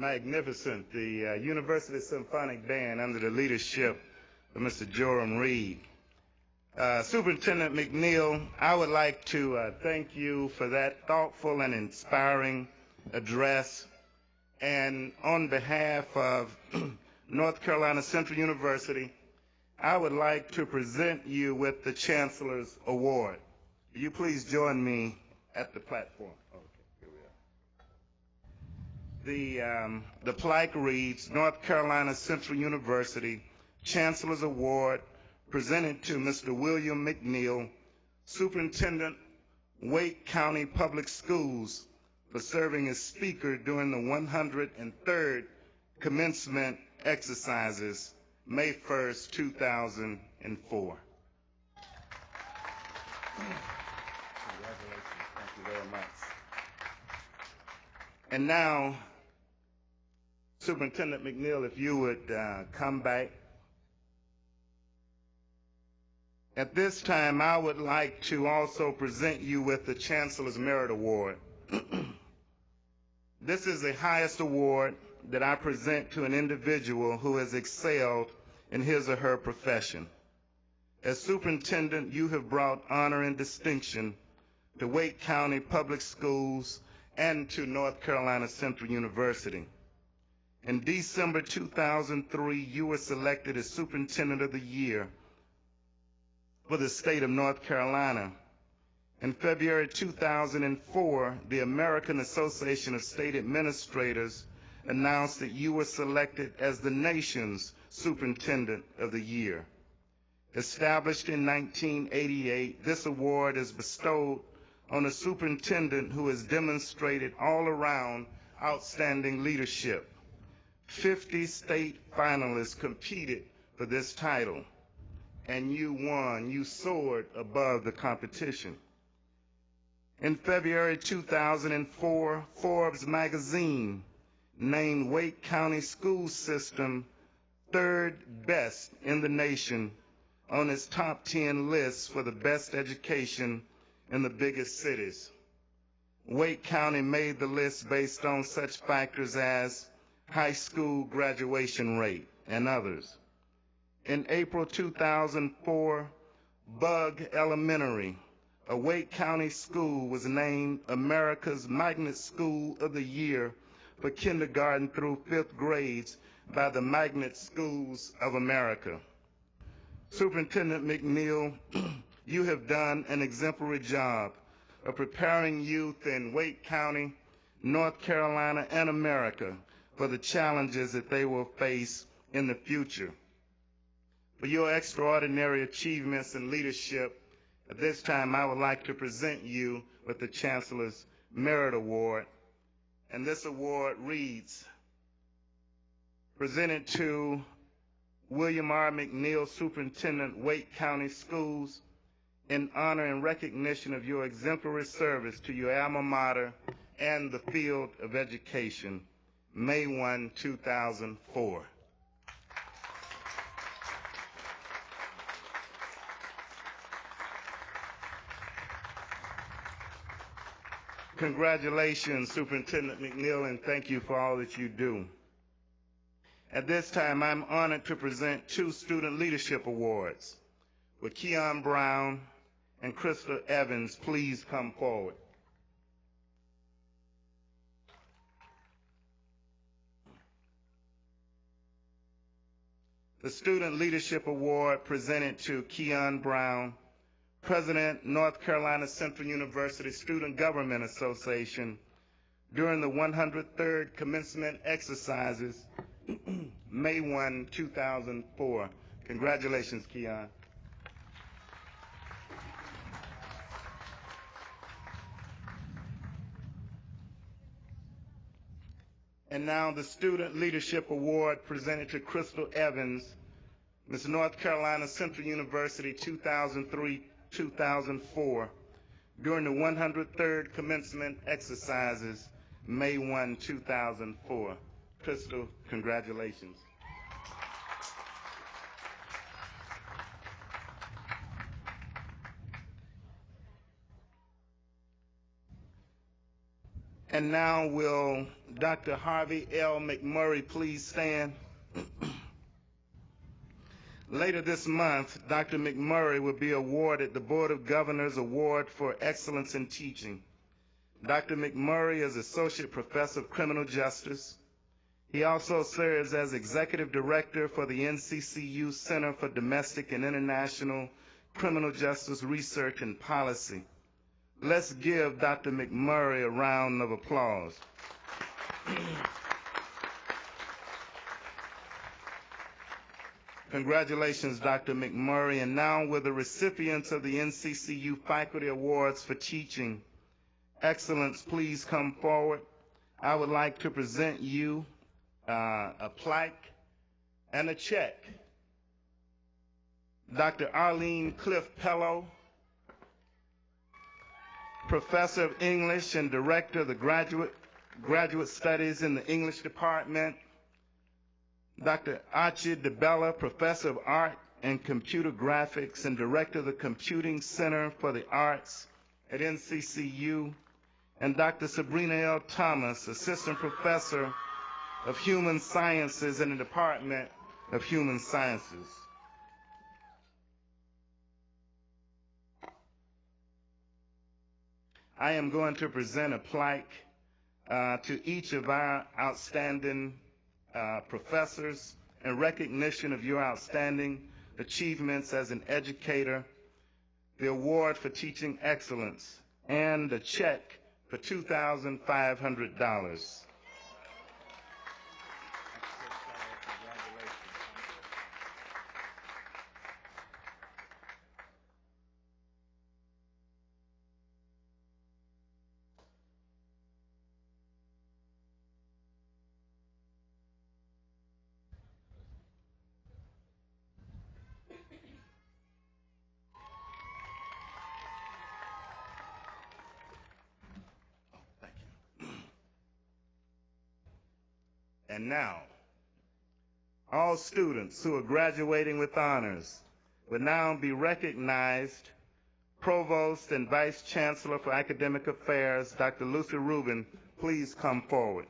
B: magnificent, the University Symphonic Band under the leadership of Mr. Joram Reed. Superintendent McNeil, I would like to thank you for that thoughtful and inspiring address. And on behalf of North Carolina Central University, I would like to present you with the Chancellor's Award. Will you please join me at the platform? Okay, here we are. The plaque reads, North Carolina Central University Chancellor's Award, presented to Mr. William McNeil, Superintendent, Wake County Public Schools, for serving as speaker during the 103rd Commencement exercises, May 1st, 2004. Congratulations. Thank you very much. And now, Superintendent McNeil, if you would come back. At this time, I would like to also present you with the Chancellor's Merit Award. This is the highest award that I present to an individual who has excelled in his or her profession. As superintendent, you have brought honor and distinction to Wake County Public Schools and to North Carolina Central University. In December 2003, you were selected as Superintendent of the Year for the state of North Carolina. In February 2004, the American Association of State Administrators announced that you were selected as the nation's Superintendent of the Year. Established in 1988, this award is bestowed on a superintendent who has demonstrated all-around outstanding leadership. 50 state finalists competed for this title, and you won. You soared above the competition. In February 2004, Forbes magazine named Wake County School System third best in the nation on its top 10 list for the best education in the biggest cities. Wake County made the list based on such factors as high school graduation rate and others. In April 2004, Bug Elementary, a Wake County school, was named America's Magnet School of the Year for kindergarten through 5th grades by the Magnet Schools of America. Superintendent McNeil, you have done an exemplary job of preparing youth in Wake County, North Carolina, and America for the challenges that they will face in the future. For your extraordinary achievements and leadership, at this time I would like to present you with the Chancellor's Merit Award. And this award reads, presented to William R. McNeil, Superintendent, Wake County Schools, in honor and recognition of your exemplary service to your alma mater and the field of education, May 1, 2004. Congratulations, Superintendent McNeil, and thank you for all that you do. At this time, I'm honored to present 2 Student Leadership Awards. Would Keon Brown and Crystal Evans please come forward? The Student Leadership Award presented to Keon Brown, President, North Carolina Central University Student Government Association, during the 103rd Commencement exercises, May 1, 2004. Congratulations, Keon. And now the Student Leadership Award presented to Crystal Evans, Ms. North Carolina Central University 2003-2004, during the 103rd Commencement exercises, May 1, 2004. Crystal, congratulations. And now will Dr. Harvey L. McMurray please stand? Later this month, Dr. McMurray will be awarded the Board of Governors Award for Excellence in Teaching. Dr. McMurray is Associate Professor of Criminal Justice. He also serves as Executive Director for the NCCU Center for Domestic and International Criminal Justice Research and Policy. Let's give Dr. McMurray a round of applause. Congratulations, Dr. McMurray. And now will the recipients of the NCCU Faculty Awards for Teaching Excellence please come forward. I would like to present you a plaque and a check. Dr. Arlene Cliff Pello, Professor of English and Director of the Graduate Studies in the English Department. Dr. Archie DeBella, Professor of Art and Computer Graphics and Director of the Computing Center for the Arts at NCCU. And Dr. Sabrina L. Thomas, Assistant Professor of Human Sciences in the Department of Human Sciences. I am going to present a plaque to each of our outstanding professors in recognition of your outstanding achievements as an educator, the award for teaching excellence, and a check for $2,500. And now, all students who are graduating with honors will now be recognized. Provost and Vice Chancellor for Academic Affairs, Dr. Lucy Rubin, please come forward.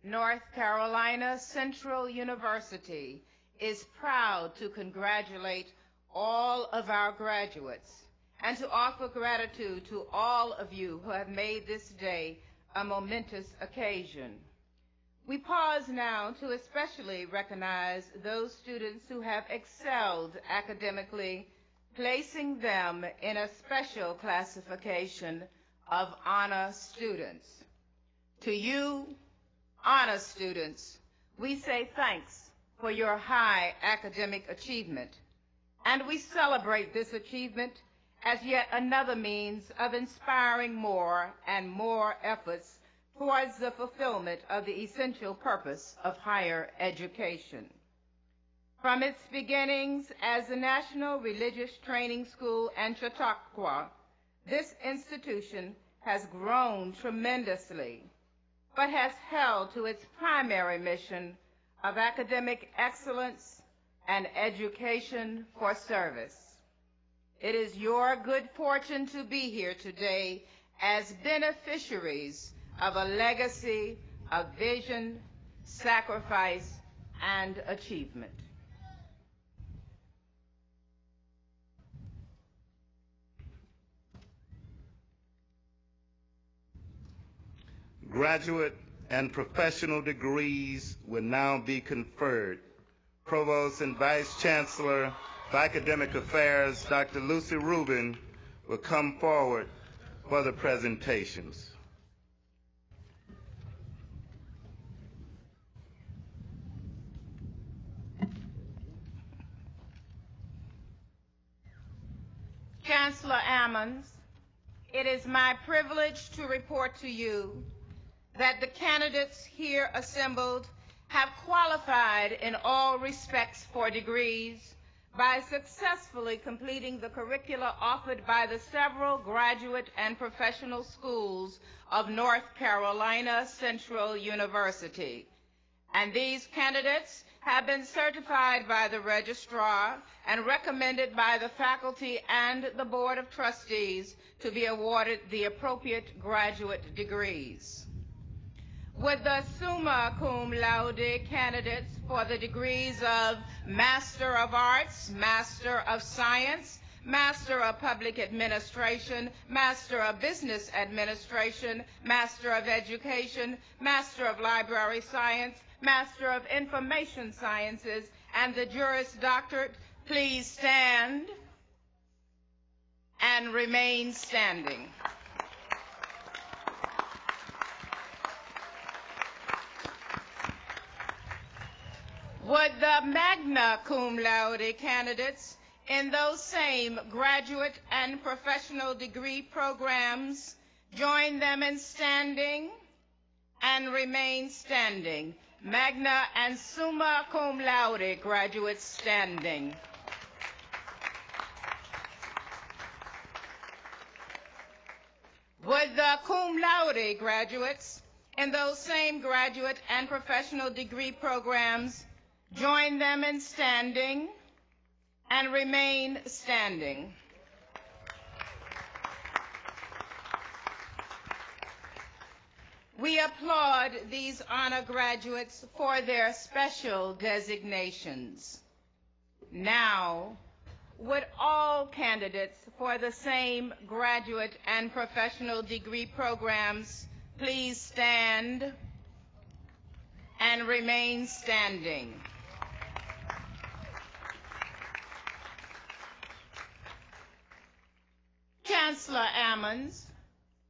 J: North Carolina Central University is proud to congratulate all of our graduates and to offer gratitude to all of you who have made this day a momentous occasion. We pause now to especially recognize those students who have excelled academically, placing them in a special classification of honor students. To you, honor students, we say thanks for your high academic achievement, and we celebrate this achievement as yet another means of inspiring more and more efforts towards the fulfillment of the essential purpose of higher education. From its beginnings as the National Religious Training School in Chautauqua, this institution has grown tremendously, but has held to its primary mission of academic excellence and education for service. It is your good fortune to be here today as beneficiaries of a legacy of vision, sacrifice, and achievement.
B: Graduate and professional degrees will now be conferred. Provost and Vice Chancellor for Academic Affairs, Dr. Lucy Rubin, will come forward for the presentations.
J: Chancellor Ammons, it is my privilege to report to you that the candidates here assembled have qualified in all respects for degrees by successfully completing the curricula offered by the several graduate and professional schools of North Carolina Central University and these candidates have been certified by the registrar and recommended by the faculty and the Board of Trustees to be awarded the appropriate graduate degrees. Would the summa cum laude candidates for the degrees of Master of Arts, Master of Science, Master of Public Administration, Master of Business Administration, Master of Education, Master of Library Science, Master of Information Sciences, and the Juris Doctorate please stand and remain standing? Would the magna cum laude candidates in those same graduate and professional degree programs join them in standing and remain standing? Magna and summa cum laude graduates standing. Would the cum laude graduates in those same graduate and professional degree programs join them in standing and remain standing? We applaud these honor graduates for their special designations. Now, would all candidates for the same graduate and professional degree programs please stand and remain standing? Chancellor Ammons,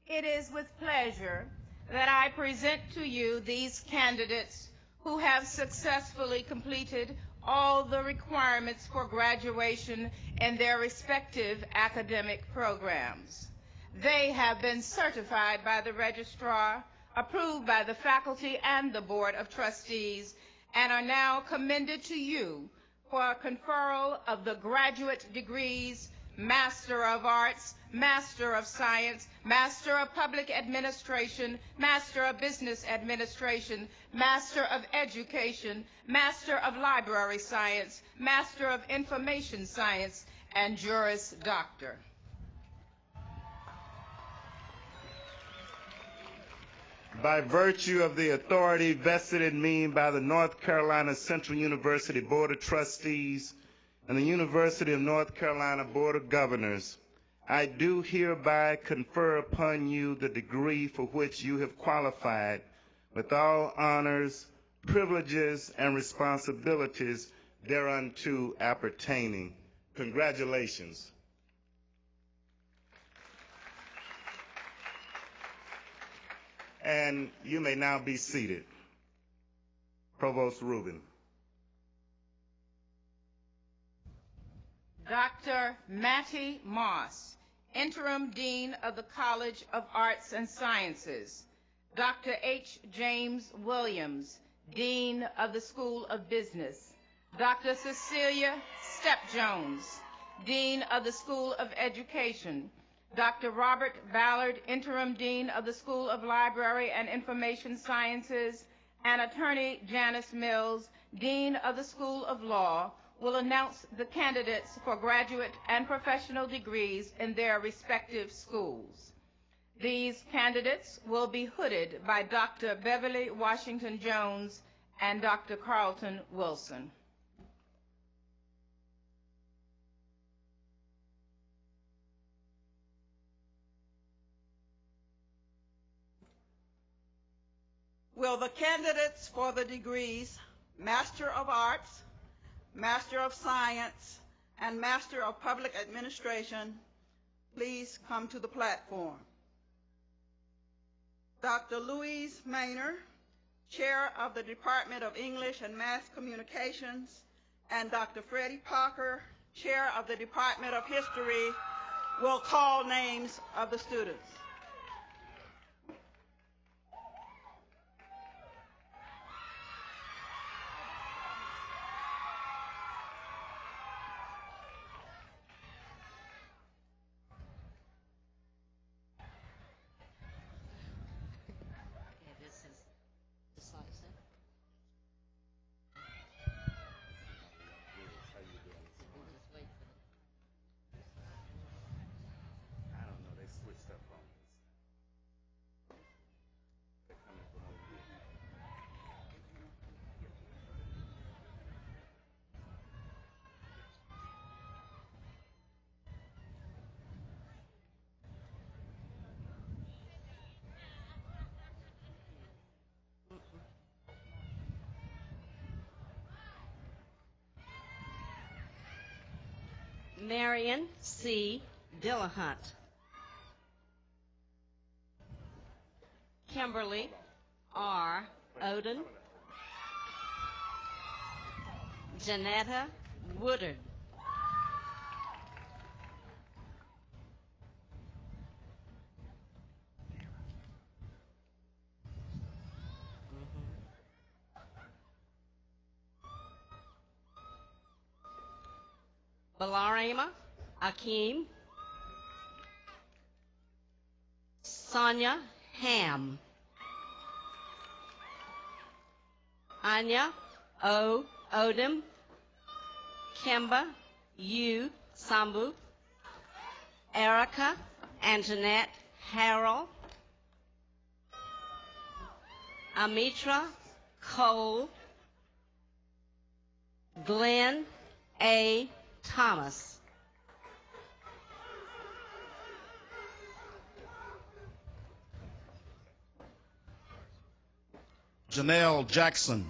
J: it is with pleasure that I present to you these candidates who have successfully completed all the requirements for graduation in their respective academic programs. They have been certified by the registrar, approved by the faculty and the Board of Trustees, and are now commended to you for conferral of the graduate degrees Master of Arts, Master of Science, Master of Public Administration, Master of Business Administration, Master of Education, Master of Library Science, Master of Information Science, and Juris Doctor.
B: By virtue of the authority vested in me by the North Carolina Central University Board of Trustees and the University of North Carolina Board of Governors, I do hereby confer upon you the degree for which you have qualified with all honors, privileges, and responsibilities thereunto appertaining. Congratulations. And you may now be seated. Provost Rubin.
J: Dr. Mattie Moss, Interim Dean of the College of Arts and Sciences. Dr. H. James Williams, Dean of the School of Business. Dr. Cecilia Step-Jones, Dean of the School of Education. Dr. Robert Ballard, Interim Dean of the School of Library and Information Sciences, and Attorney Janice Mills, Dean of the School of Law, will announce the candidates for graduate and professional degrees in their respective schools. These candidates will be hooded by Dr. Beverly Washington Jones and Dr. Carlton Wilson.
K: Will the candidates for the degrees Master of Arts, Master of Science, and Master of Public Administration please come to the platform? Dr. Louise Maynor, Chair of the Department of English and Mass Communications, and Dr. Freddie Parker, Chair of the Department of History, will call names of the students.
L: Marion C. Dillahunt. Kimberly R. Oden. Janetta Woodard. Balarima Akeem. Sonia Ham. Anya O. Odom. Kimba U. Sambu. Erica Anjanette Harrell. Amitra Cole. Glenn A. Thomas.
M: Janelle Jackson.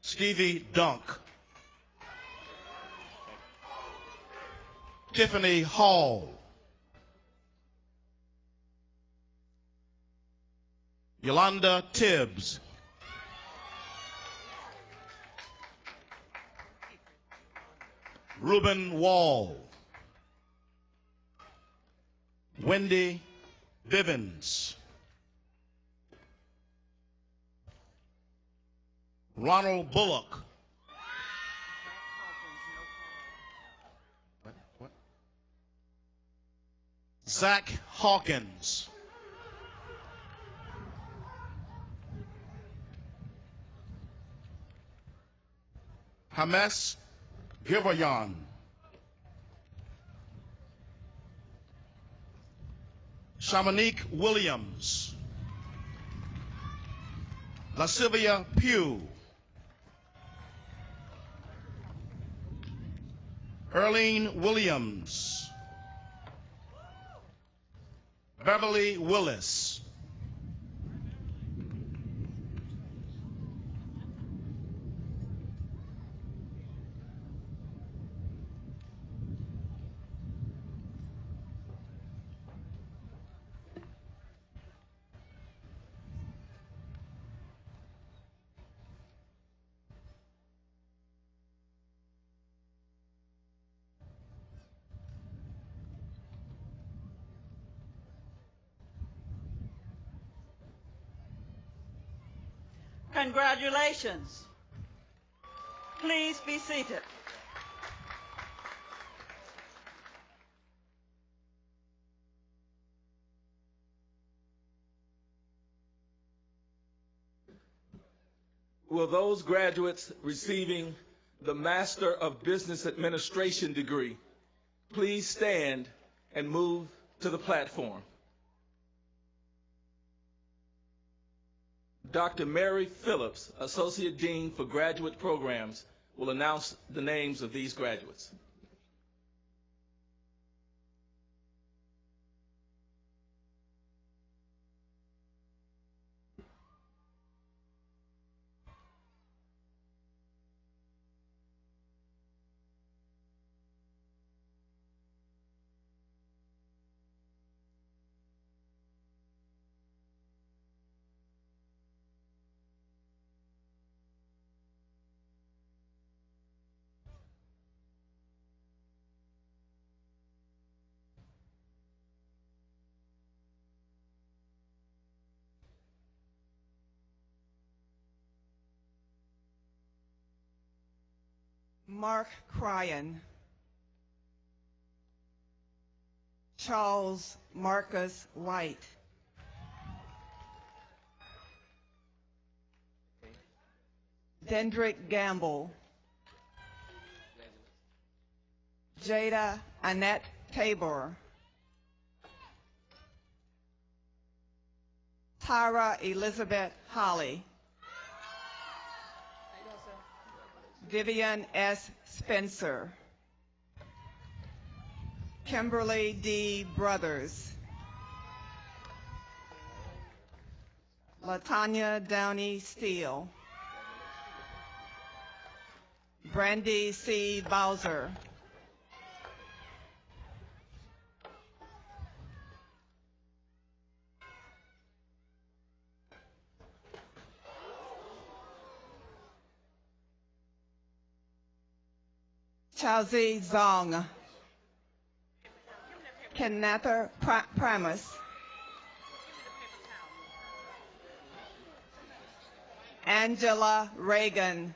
M: Stevie Dunk. Tiffany Hall. Yolanda Tibbs. Reuben Wall. Wendy Bivens. Ronald Bullock. What? Zach Hawkins. Hames Givayan. Shamanique Williams. Lasivia Pugh. Erlene Williams. Beverly Willis.
K: Congratulations. Please be seated.
N: Will those graduates receiving the Master of Business Administration degree please stand and move to the platform? Dr. Mary Phillips, Associate Dean for Graduate Programs, will announce the names of these graduates.
O: Mark Cryan, Charles Marcus White, Dendrick Gamble, Jada Annette Tabor, Tyra Elizabeth Holly, Vivian S. Spencer, Kimberly D. Brothers, LaTanya Downey Steele, Brandy C. Bowser. Chauzi Zong. Kennether Primus. Angela Reagan.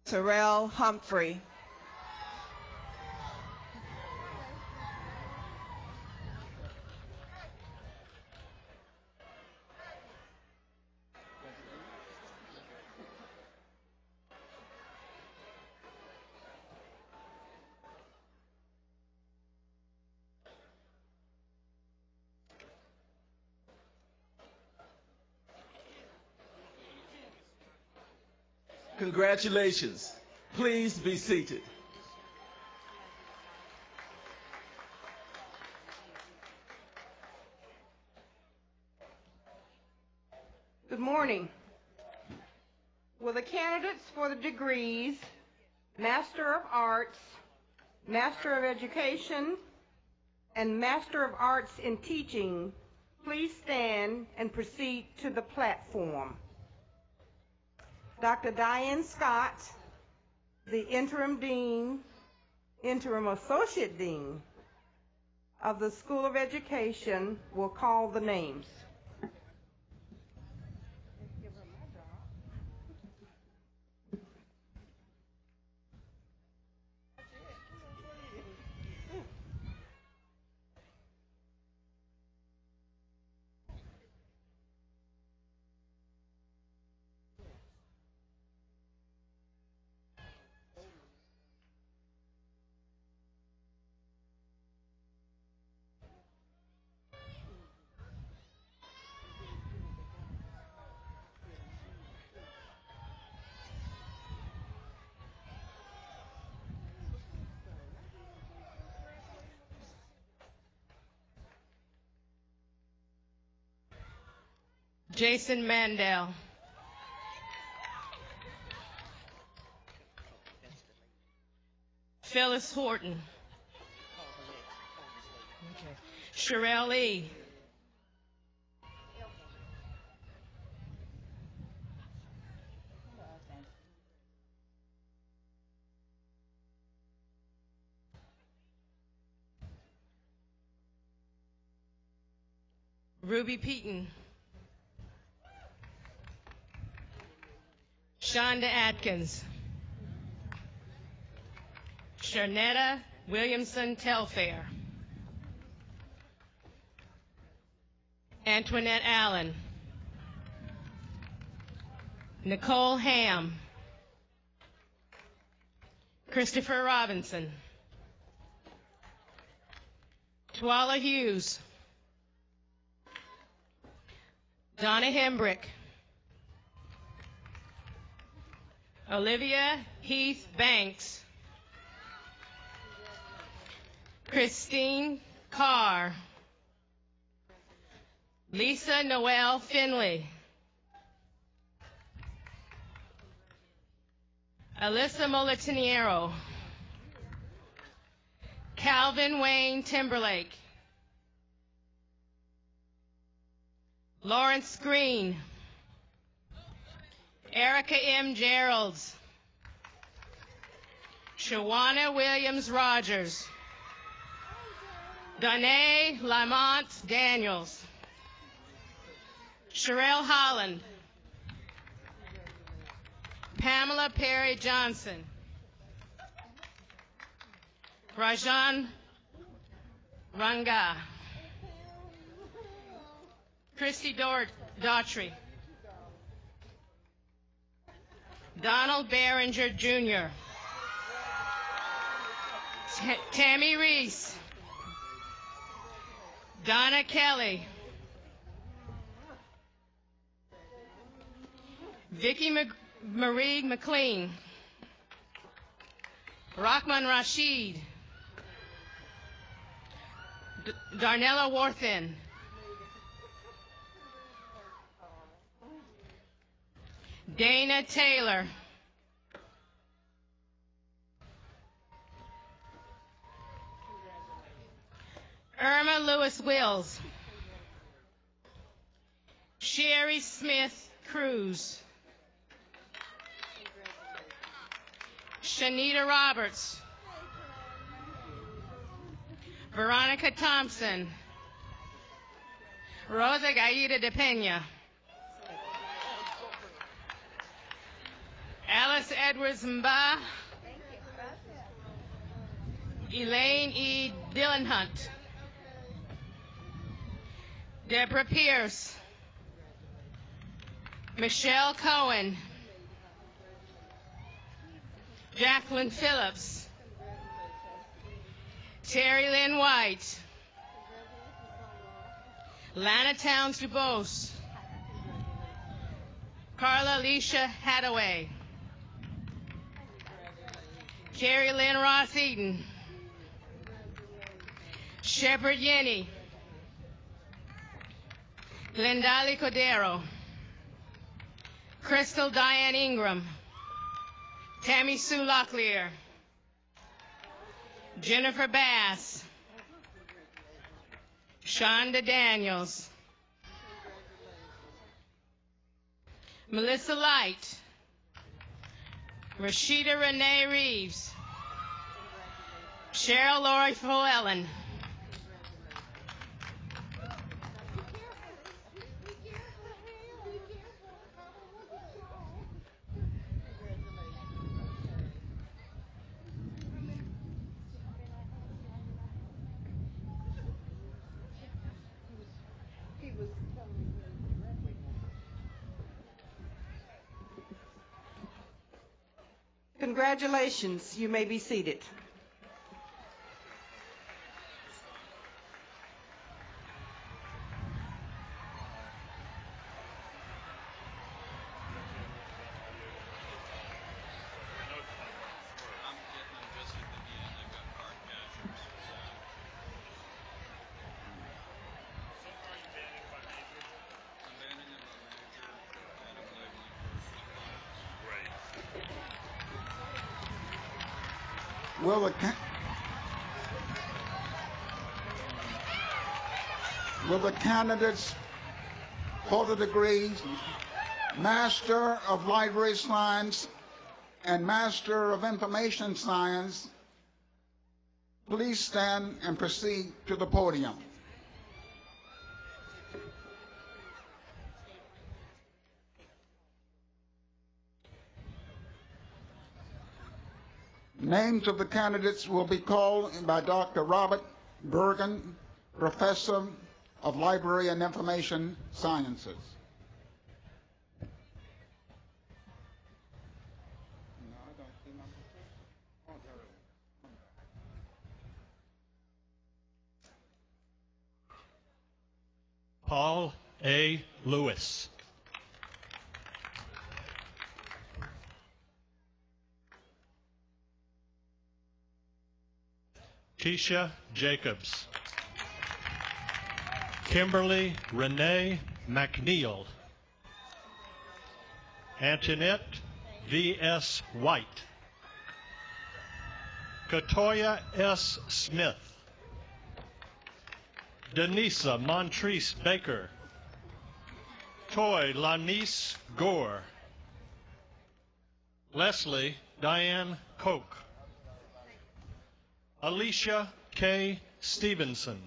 O: Terrell Humphrey.
N: Congratulations. Please be seated.
P: Good morning. Will the candidates for the degrees Master of Arts, Master of Education, and Master of Arts in Teaching please stand and proceed to the platform? Dr. Diane Scott, the Interim Dean, Interim Associate Dean of the School of Education, will call the names.
Q: Jason Mandel. Phyllis Horton. Okay. Sherelle E. Ruby Peaton. Shonda Atkins. Sharnetta Williamson Telfair. Antoinette Allen. Nicole Ham. Christopher Robinson. Twala Hughes. Donna Hembrick. Olivia Heath Banks. Christine Carr. Lisa Noel Finley. Alyssa Molatiniero. Calvin Wayne Timberlake. Lawrence Green. Erica M. Geralds. Shawana Williams Rogers. Danae Lamont Daniels. Sherelle Holland. Pamela Perry Johnson. Rajan Ranga. Christy Daughtry. Donald Behringer Jr. Tammy Reese. Donna Kelly. Vicki Marie McLean. Rahman Rashid. Darnella Warthen. Dana Taylor. Irma Lewis Wills. Sherry Smith Cruz. Shanita Roberts. Veronica Thompson. Rosa Gaida de Pena. Alice Edwards Mba. Elaine E. Dillonhunt. Deborah Pierce. Michelle Cohen. Jacqueline Phillips. Terry Lynn White. Lana Towns DuBose. Carla Alicia Hadaway. Carrie Lynn Ross Eaton. Shepherd Yenny. Glendali Cordero. Crystal Diane Ingram. Tammy Sue Locklear. Jennifer Bass. Shonda Daniels. Melissa Light. Rashida Renee Reeves. Cheryl Lori Foellen.
O: Congratulations. You may be seated.
R: Will the candidates for the degrees Master of Library Science and Master of Information Science please stand and proceed to the podium? Names of the candidates will be called by Dr. Robert Bergen, Professor of Library and Information Sciences.
S: Paul A. Lewis. Keisha Jacobs. Kimberly Renee McNeil. Antoinette V.S. White. Katoya S. Smith. Denisa Montrese Baker. Toy Lanice Gore. Leslie Diane Koch. Alicia K. Stevenson.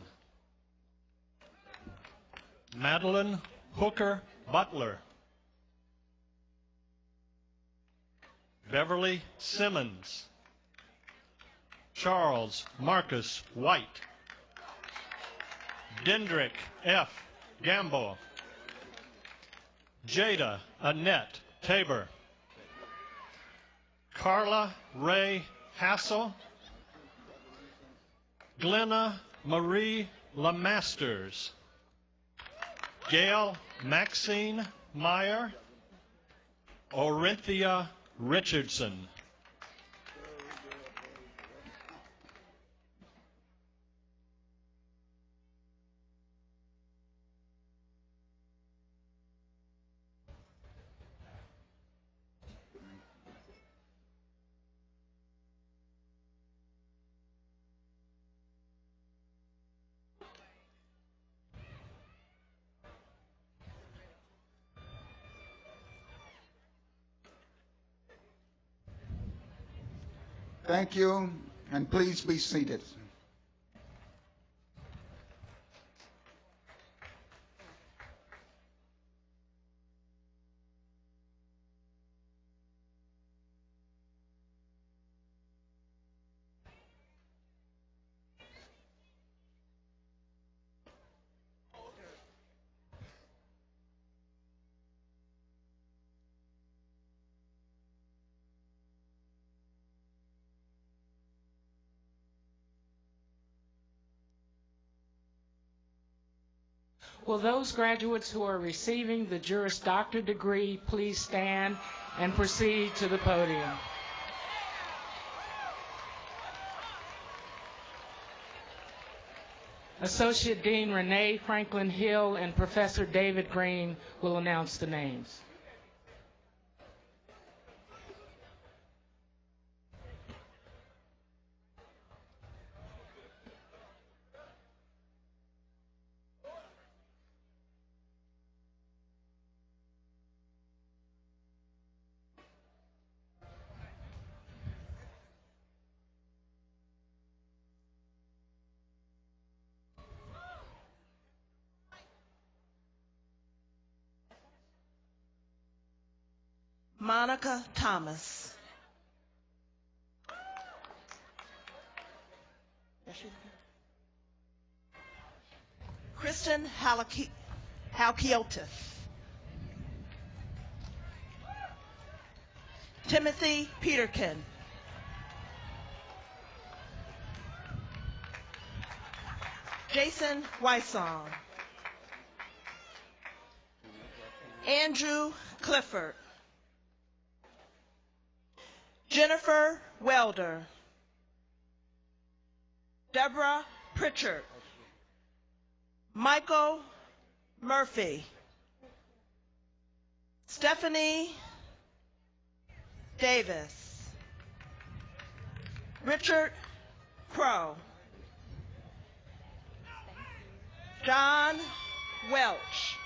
S: Madeline Hooker Butler. Beverly Simmons. Charles Marcus White. Dendrick F. Gamble. Jada Annette Tabor. Carla Ray Hassel. Glenna Marie LeMasters. Gail Maxine Meyer. Orinthia Richardson.
R: Thank you, and please be seated.
T: Will those graduates who are receiving the Juris Doctor degree please stand and proceed to the podium? Associate Dean Renee Franklin Hill and Professor David Green will announce the names.
O: Monica Thomas. Kristen Halkiotis. Timothy Peterkin. Jason Wysong. Andrew Clifford. Jennifer Welder. Deborah Pritchard. Michael Murphy. Stephanie Davis. Richard Crow. John Welch.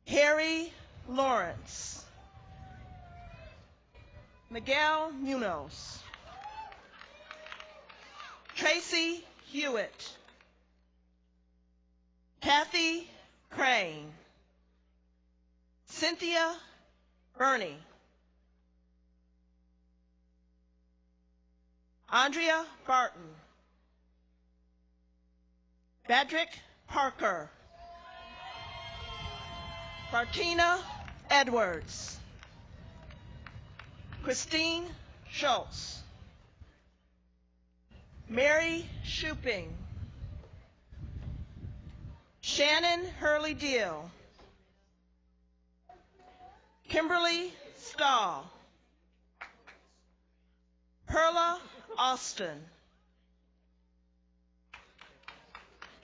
O: Harry Lawrence. Miguel Munoz. Tracy Hewitt. Kathy Crane. Cynthia Burney. Andrea Barton. Badrick Parker. Martina Edwards. Christine Schultz. Mary Shuping. Shannon Hurley Deal. Kimberly Stahl. Perla Austin.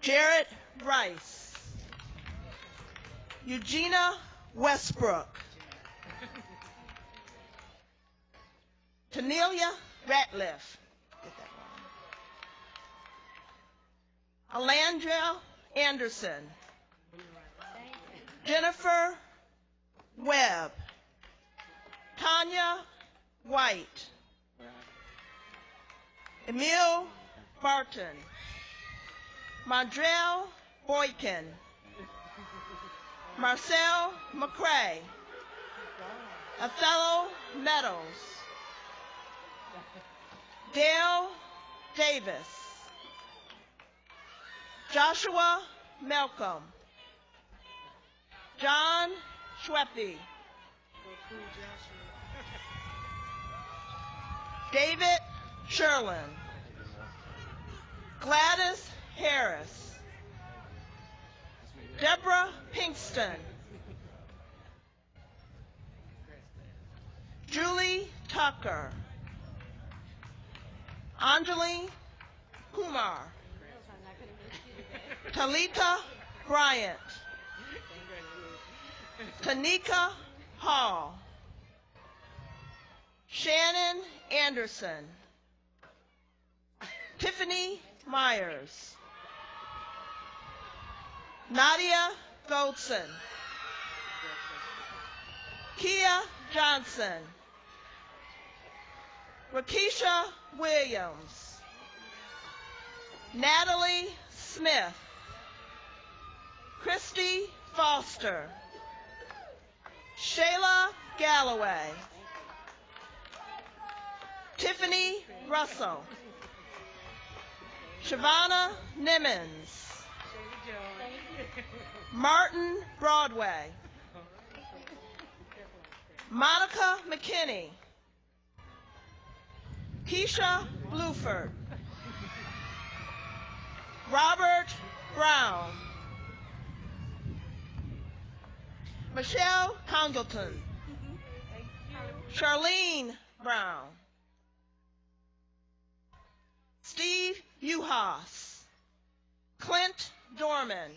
O: Jarrett Rice. Eugenia Westbrook. Tanelia Ratliff. Alandra Anderson. Jennifer Webb. Tanya White. Emil Barton. Mondrell Boykin. Marcel McCrae. Othello Meadows. Dale Davis. Joshua Malcolm. John Schweppe. David Sherlin. Gladys Harris. Deborah Pinkston. Julie Tucker. Anjali Kumar. Talita Bryant. Tanika Hall. Shannon Anderson. Tiffany Myers. Nadia Goldson. Kia Johnson. Rakisha Williams, Natalie Smith, Christy Foster, Shayla Galloway, Tiffany Russell, Shavonna Nimmons, Martin Broadway, Monica McKinney, Keisha Bluford, Robert Brown, Michelle Congleton, Charlene Brown, Steve Uhas, Clint Dorman,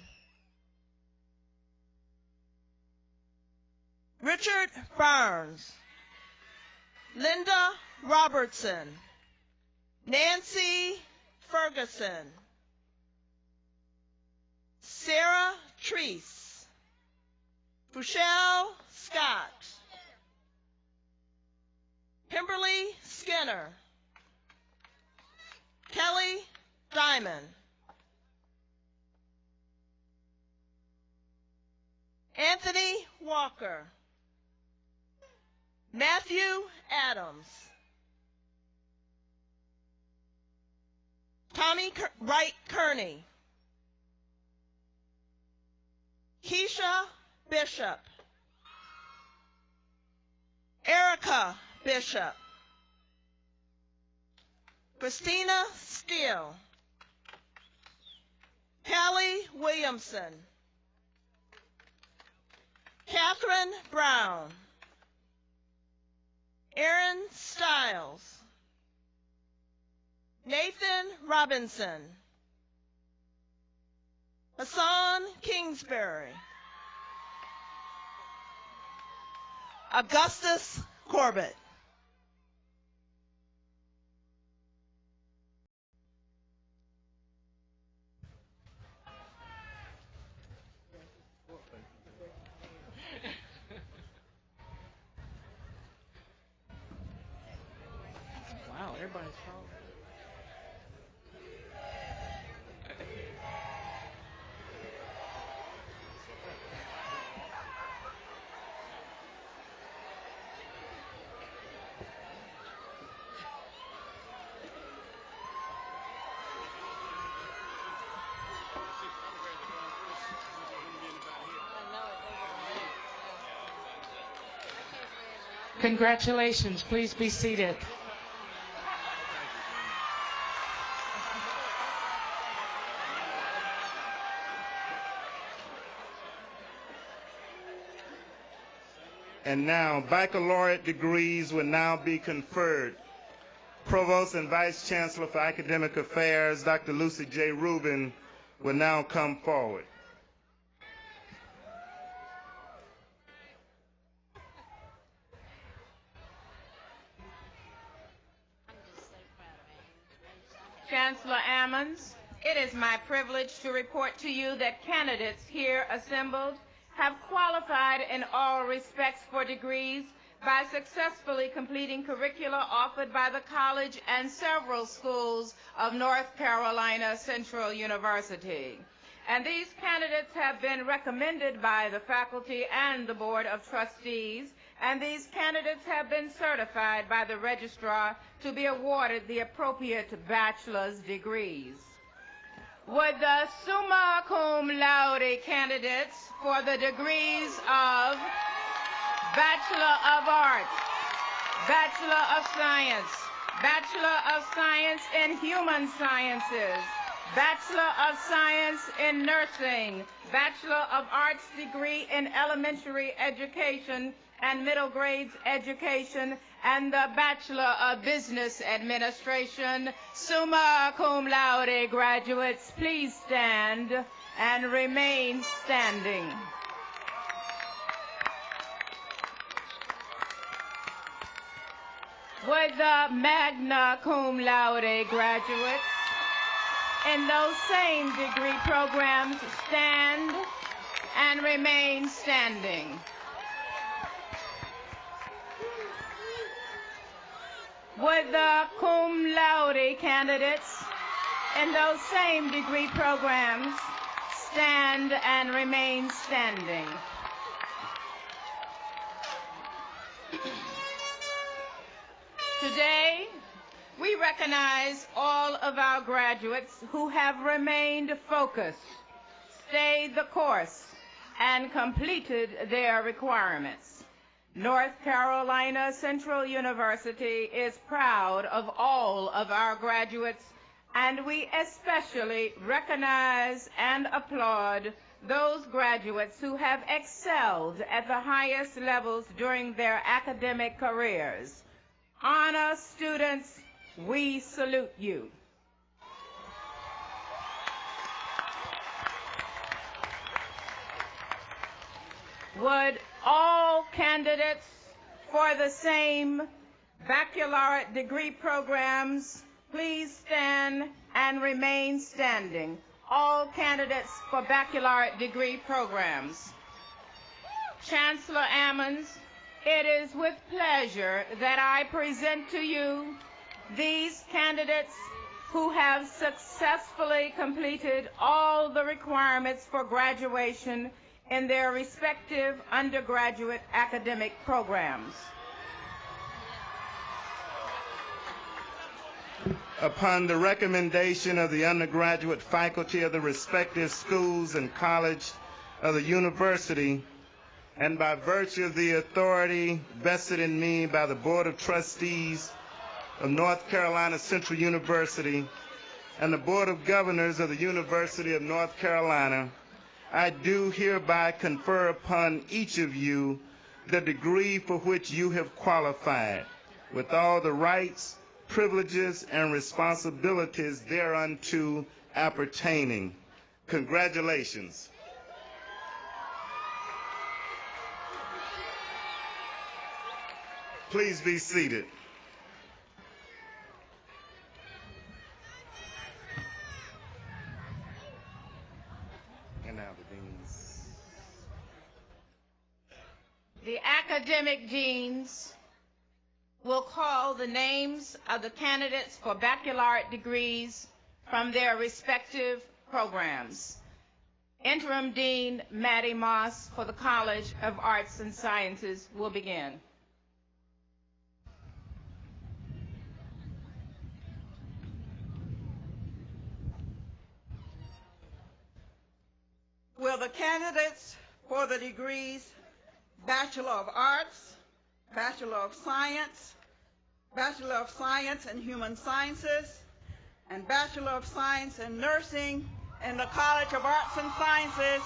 O: Richard Burns, Linda Robertson, Nancy Ferguson, Sarah Treese, Fuchelle Scott, Kimberly Skinner, Kelly Diamond, Anthony Walker, Matthew Adams, Tommy Wright Kearney, Keisha Bishop, Erica Bishop, Christina Steele, Callie Williamson, Catherine Brown, Aaron Stiles, Nathan Robinson, Hassan Kingsbury, Augustus Corbett.
T: Wow, everybody's tall. Congratulations. Please be seated.
B: And now, baccalaureate degrees will now be conferred. Provost and Vice Chancellor for Academic Affairs, Dr. Lucy J. Rubin, will now come forward.
J: Chancellor Ammons, it is my privilege to report to you that candidates here assembled have qualified in all respects for degrees by successfully completing curricula offered by the college and several schools of North Carolina Central University. And these candidates have been recommended by the faculty and the Board of Trustees, and these candidates have been certified by the registrar to be awarded the appropriate bachelor's degrees. Would the summa cum laude candidates for the degrees of Bachelor of Arts, Bachelor of Science, Bachelor of Science in Human Sciences, Bachelor of Science in Nursing, Bachelor of Arts degree in Elementary Education and Middle Grades Education, and the Bachelor of Business Administration, summa cum laude graduates, please stand and remain standing. Would the magna cum laude graduates in those same degree programs stand and remain standing? Would the cum laude candidates in those same degree programs stand and remain standing? Today, we recognize all of our graduates who have remained focused, stayed the course, and completed their requirements. North Carolina Central University is proud of all of our graduates, and we especially recognize and applaud those graduates who have excelled at the highest levels during their academic careers. Honor students, we salute you. Would all candidates for the same baccalaureate degree programs please stand and remain standing? All candidates for baccalaureate degree programs. Chancellor Ammons, it is with pleasure that I present to you these candidates who have successfully completed all the requirements for graduation in their respective undergraduate academic programs.
B: Upon the recommendation of the undergraduate faculty of the respective schools and college of the university, and by virtue of the authority vested in me by the Board of Trustees of North Carolina Central University and the Board of Governors of the University of North Carolina, I do hereby confer upon each of you the degree for which you have qualified, with all the rights, privileges, and responsibilities thereunto appertaining. Congratulations. Please be seated. And now the deans.
J: The academic deans will call the names of the candidates for baccalaureate degrees from their respective programs. Interim Dean Maddie Moss for the College of Arts and Sciences will begin.
K: Will the candidates for the degrees Bachelor of Arts, Bachelor of Science in Human Sciences, and Bachelor of Science in Nursing in the College of Arts and Sciences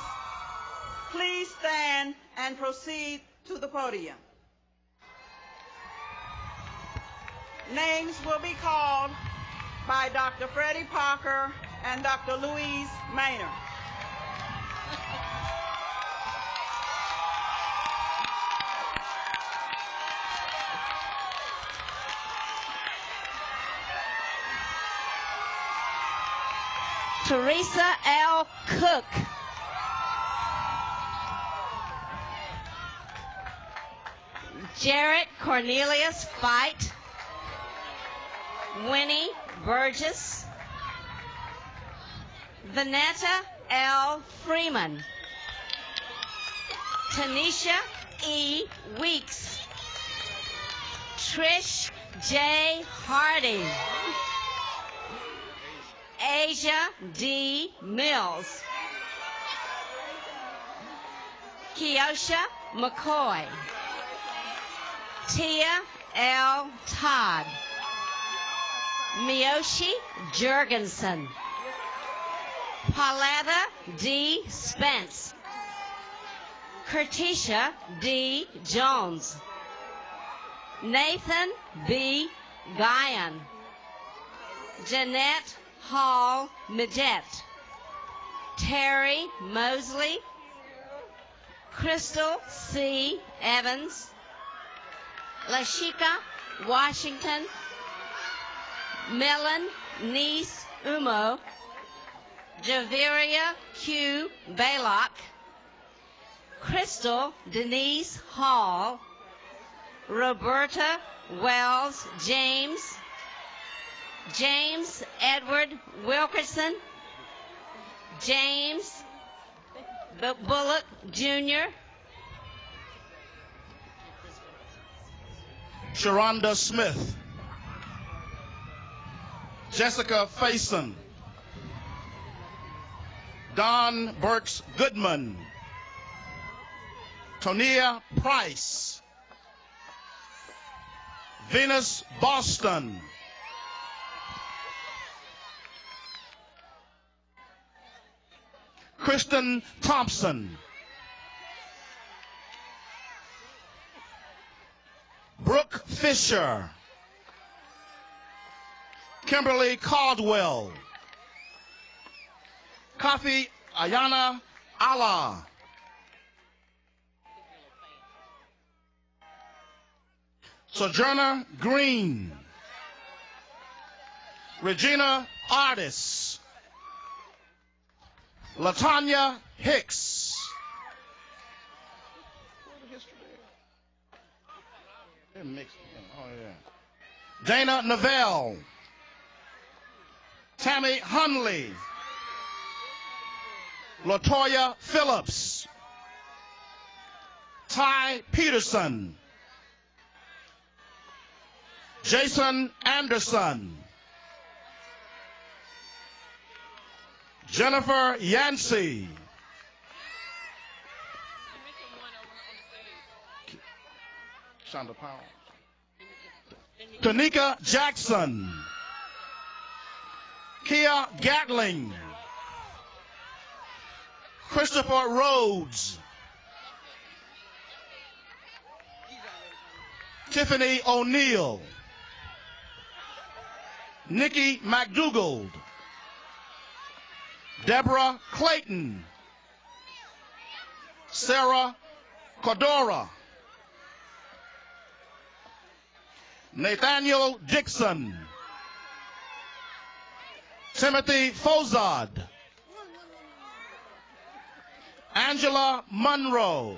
K: please stand and proceed to the podium? Names will be called by Dr. Freddie Parker and Dr. Louise Maynard.
L: Teresa L. Cook. Jarrett Cornelius Fight. Winnie Burgess. Vanetta L. Freeman. Tanisha E. Weeks. Trish J. Hardy. Asia D. Mills. Keosha McCoy. Tia L. Todd. Miyoshi Jurgensen. Pauletta D. Spence. Kertisha D. Jones. Nathan B. Guyan. Jeanette Hall Midget. Terry Mosley. Crystal C. Evans. Lashika Washington. Melon Nice Umo. Javiria Q. Baylock. Crystal Denise Hall. Roberta Wells James, James Edward Wilkerson, James Bullock Jr.,
M: Sharonda Smith, Jessica Faison, Don Burks Goodman, Tonia Price, Venus Boston, Kristen Thompson, Brooke Fisher, Kimberly Caldwell, Kafi Ayana Allah, Sojourner Green, Regina Artis, Latanya Hicks, Dana Novell, Tammy Hunley, Latoya Phillips, Ty Peterson, Jason Anderson, Jennifer Yancey, Shonda Powell, Tanika Jackson, Kia Gatling, Christopher Rhodes, Tiffany O'Neill, Nikki McDougald, Deborah Clayton, Sarah Cordora, Nathaniel Dixon, Timothy Fozard, Angela Monroe,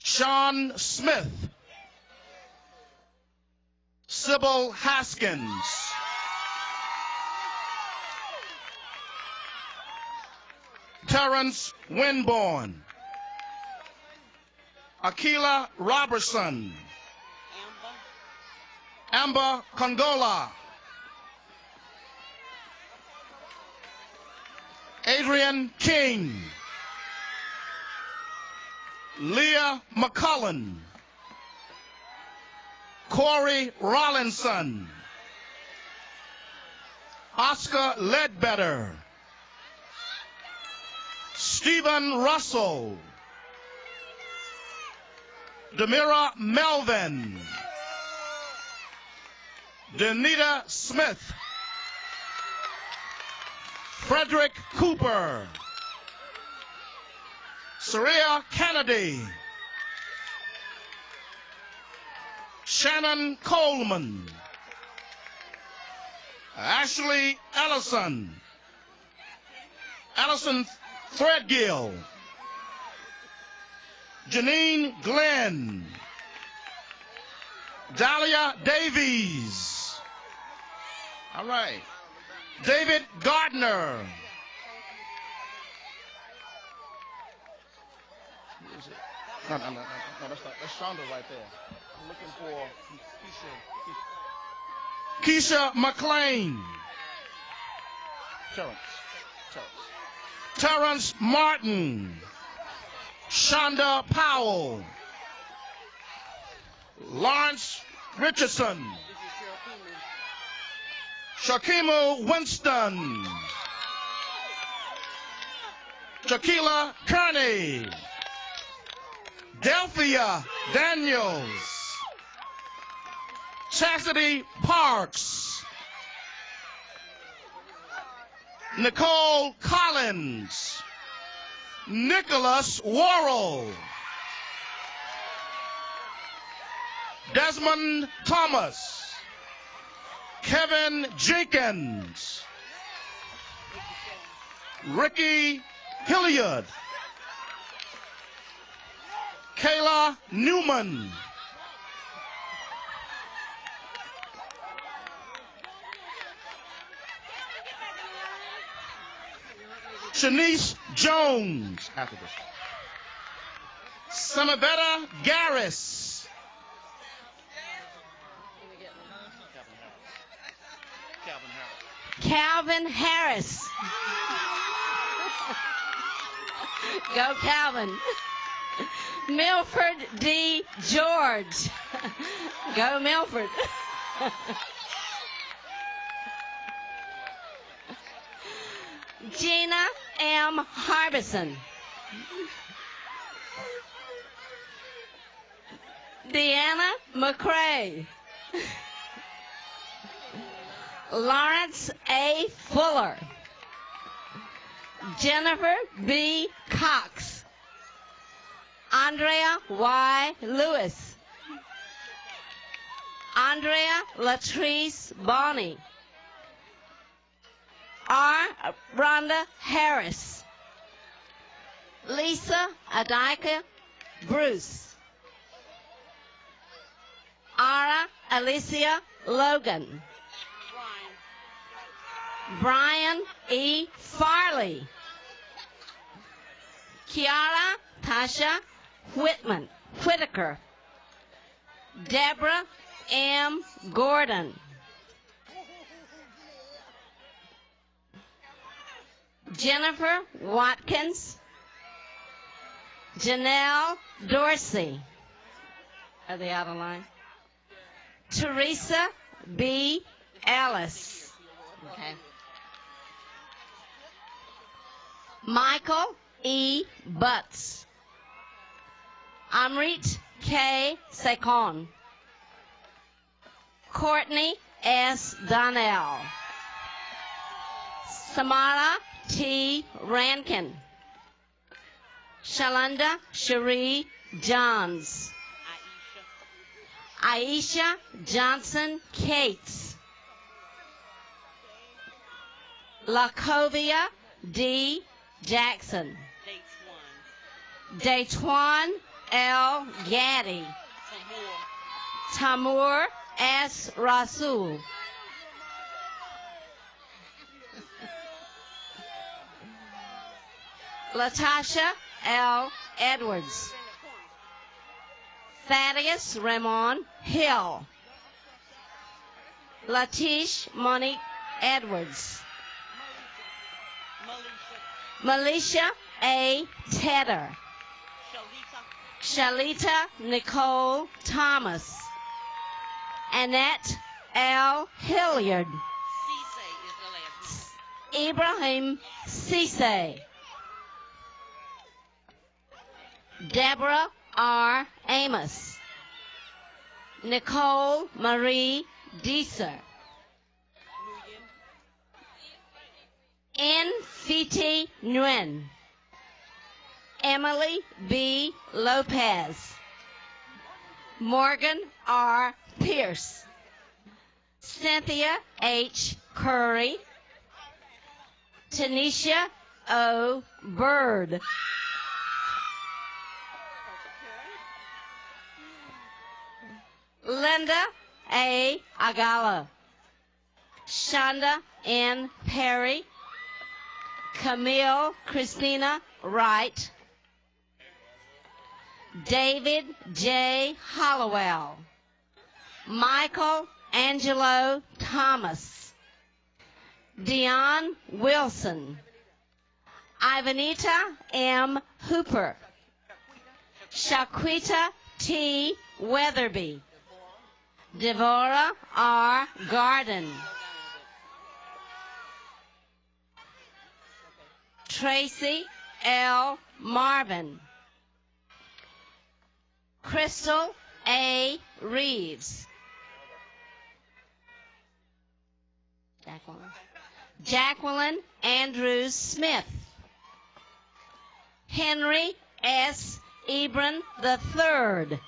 M: Sean Smith, Sybil Haskins, Terrence Winborn, Akila Robertson, Amber Congola, Adrian King, Leah McCullen, Corey Rollinson, Oscar Ledbetter, Stephen Russell, Demira Melvin, Danita Smith, Frederick Cooper, Saria Kennedy, Shannon Coleman, Ashley Ellison, Allison Threadgill, Janine Glenn, Dahlia Davies. All right. David Gardner. Who is it? No, that's Shonda right there. I'm looking for Keisha McLean. Terrence Martin. Shonda Powell. Lawrence Richardson. Shakimu Winston. Shaquila Kearney. Delphia Daniels. Chastity Parks. Nicole Collins. Nicholas Worrell. Desmond Thomas. Kevin Jenkins. Ricky Hilliard. Kayla Newman.
B: Shanice Jones. After this. Samabetta Garris.
L: Calvin Harris. Go Calvin. Milford D. George. Go Milford. Gina M. Harbison. Deanna McCrae. Lawrence A. Fuller. Jennifer B. Cox. Andrea Y. Lewis. Andrea Latrice Bonney. R. Rhonda Harris. Lisa Adika Bruce. Ara Alicia Logan. Brian E. Farley. Kiara Tasha Whitaker. Deborah M. Gordon. Jennifer Watkins. Janelle Dorsey. Are they out of line? Teresa B. Ellis. Okay. Michael E. Butts. Amrit K. Sekon. Courtney S. Donnell. Samara T. Rankin. Shalanda Cherie Johns. Aisha Johnson Cates. Lacovia D. Jackson. Daytwan L. Gaddy. Tamur S. Rasul. Latasha L. Edwards. Thaddeus Ramon Hill. Latish Monique Edwards. Melisha A. Tedder. Shalita Nicole Thomas. Annette L. Hilliard. Ibrahim Cisse. Deborah R. Amos. Nicole Marie Deeser. Nfiti Nguyen. Emily B. Lopez. Morgan R. Pierce. Cynthia H. Curry. Tanisha O. Bird. Linda A. Agala. Shonda N. Perry. Camille Christina Wright. David J. Hollowell. Michael Angelo Thomas. Dion Wilson. Ivanita M. Hooper. Shaquita T. Weatherby. Devorah R. Garden. Tracy L. Marvin. Crystal A. Reeves. Jacqueline Andrews Smith. Henry S. Ebron III.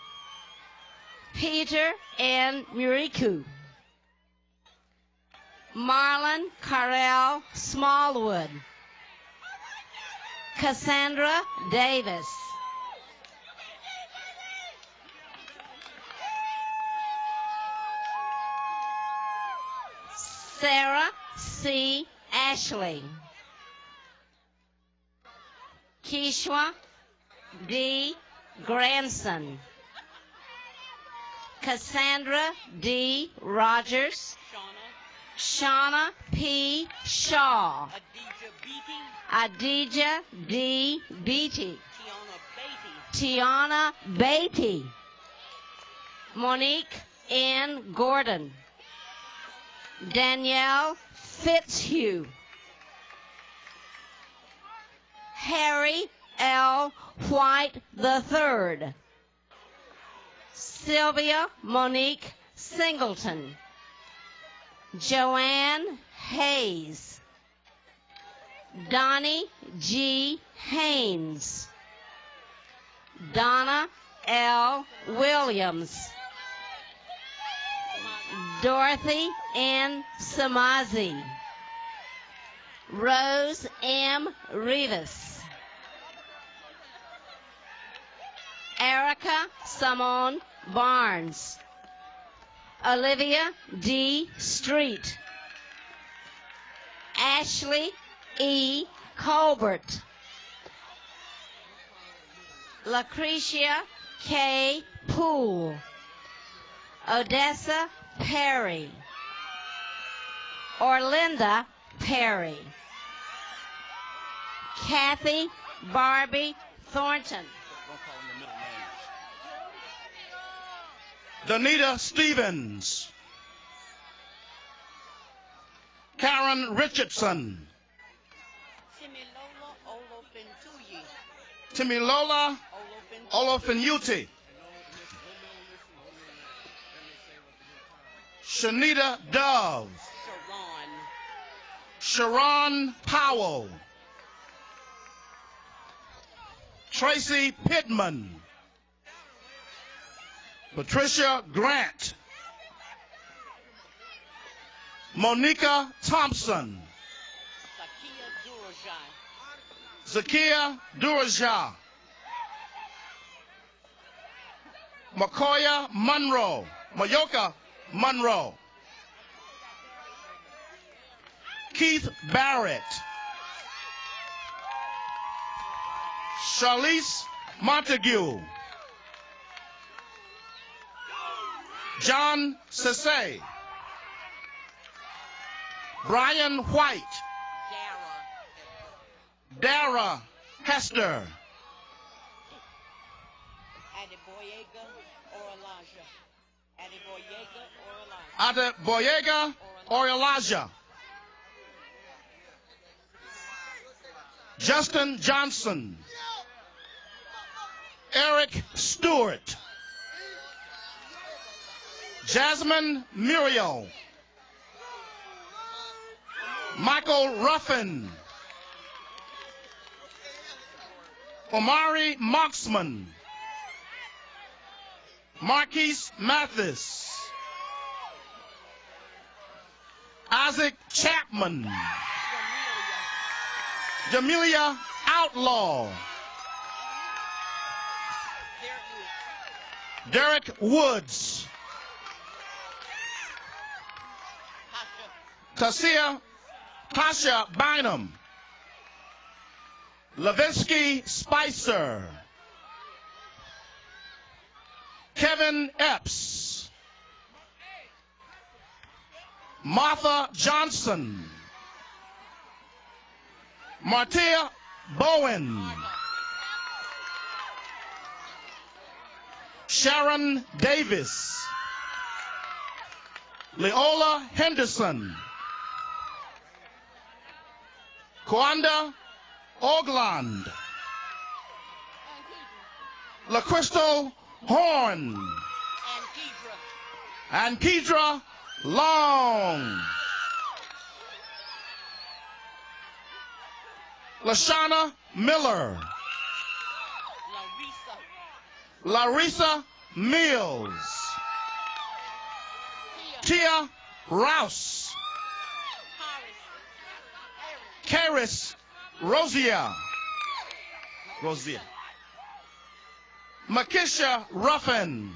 L: Peter N. Muriku. Marlon Carell Smallwood. Cassandra Davis. Sarah C. Ashley. Kishwa D. Granson, Cassandra D. Rogers, Shauna P. Shaw, Adija D. Beatty, Tiana Beatty, Monique N. Gordon, Danielle Fitzhugh, Harry L. White III, Sylvia Monique Singleton, Joanne Hayes, Donnie G. Haynes, Donna L. Williams, Dorothy N. Samazi, Rose M. Rivas, Erica Simone Barnes, Olivia D. Street, Ashley E. Colbert, Lucretia K. Poole, Odessa Perry, Orlinda Perry, Kathy Barbie Thornton,
U: Danita Stevens, Karen Richardson, Timilola Olofinuti, Shanita Dove, Sharon Powell, Tracy Pittman, Patricia Grant, Monica Thompson, Zakia Durajah, Makoya Monroe, Mayoka Monroe, Keith Barrett, Charlize Montague, John Sase, Brian White, Dara Hester, Adeboyega or Elijah, Justin Johnson, Eric Stewart, Jasmine Muriel, Michael Ruffin, Omari Moxman, Marquise Mathis, Isaac Chapman, Jamelia Outlaw, Derek Woods, Tasha Bynum, Levinsky Spicer, Kevin Epps, Martha Johnson, Martia Bowen, Sharon Davis, Leola Henderson, Kwanda Ogland, LaCrystal Horn, and Kedra Long, Lashana Miller, Larissa Mills, Tia Rouse, Karis Rosia, Makisha Ruffin,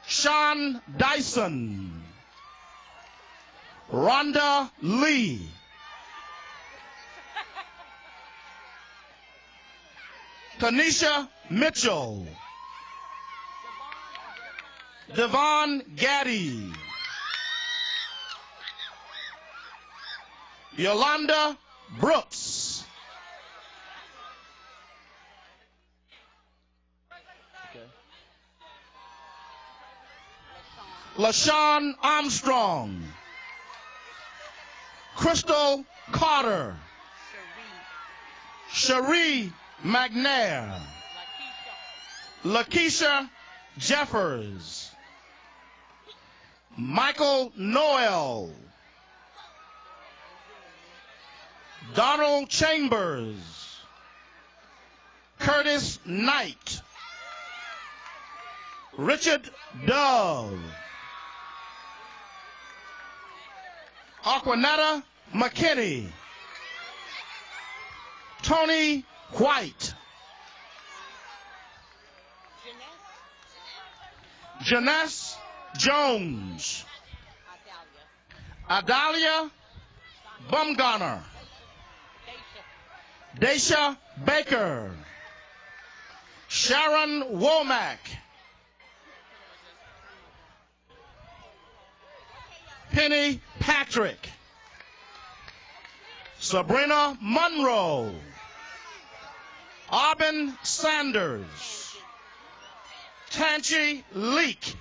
U: Sean Dyson, Rhonda Lee, Tanisha Mitchell. Devon Gaddy. Yolanda Brooks. LaShawn Armstrong. Crystal Carter. Cherie McNair. Lakeisha Jeffers. Michael Noel. Donald Chambers. Curtis Knight. Richard Dove. Aquanetta McKinney. Tony White. Janess Jones. Adalia Bumgarner. Daisha Baker. Sharon Womack. Penny Patrick. Sabrina Monroe. Arbin Sanders. Tanchi Leak.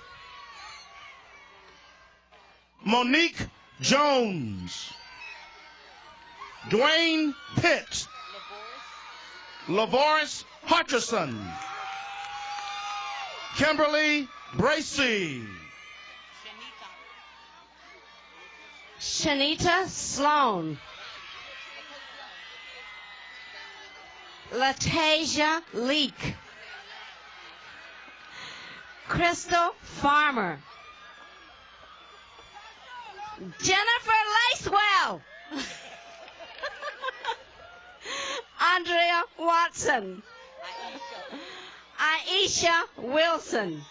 U: Monique Jones. Dwayne Pitt. Lavoris Hutcherson. Kimberly Bracy.
L: Shanita Sloan. Latasia Leak. Crystal Farmer. Jennifer Lacewell. Andrea Watson. Aisha Wilson.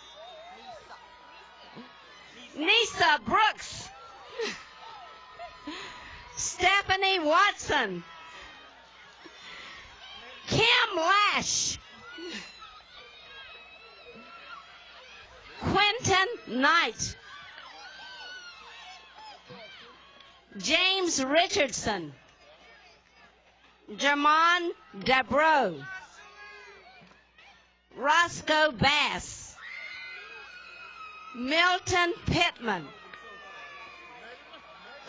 L: Nisa Brooks. Stephanie Watson. Kim Lash. Quentin Knight. James Richardson. Jermon Debrow. Roscoe Bass. Milton Pittman.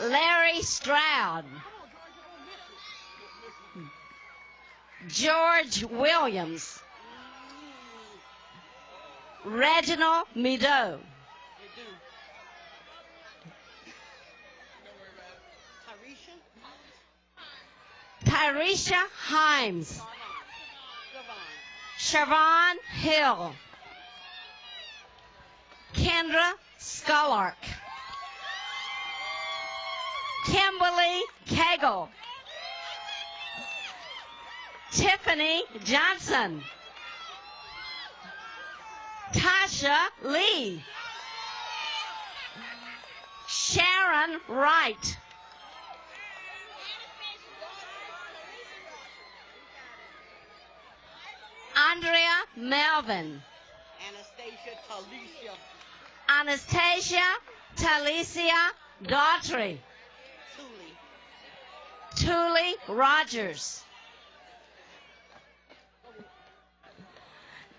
L: Larry Stroud. George Williams. Reginald Mideau. Tyresha Himes. Siobhan Hill. Kendra Skullark. Kimberly Cagle. Tiffany Johnson. Tasha Lee. Sharon Wright. Andrea Melvin. Anastasia Talicia Daughtry. Thule Rogers.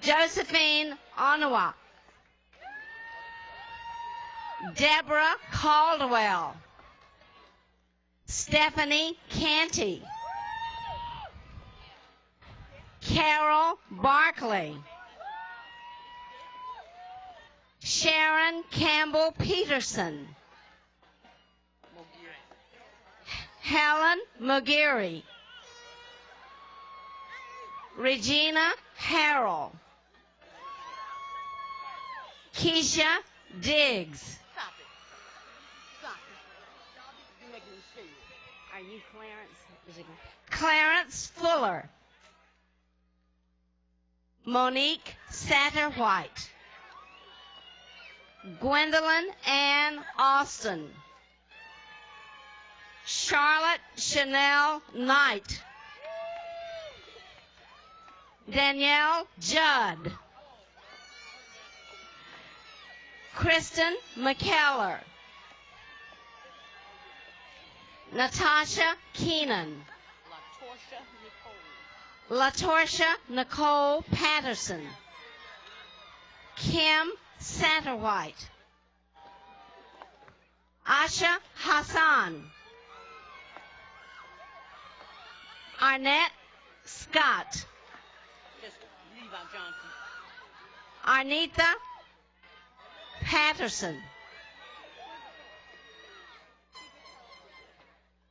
L: Josephine Onawa. Deborah Caldwell. Stephanie Canty. Carol Barkley. Sharon Campbell Peterson. Helen McGeary. Regina Harrell. Keisha Diggs. Are you Clarence? Clarence Fuller. Monique Satterwhite. Gwendolyn Ann Austin. Charlotte Chanel Knight. Danielle Judd. Kristen McKellar. Natasha Keenan. LaTorsha Nicole Patterson. Kim Satterwhite. Asha Hassan. Arnett Scott. Arnita Patterson.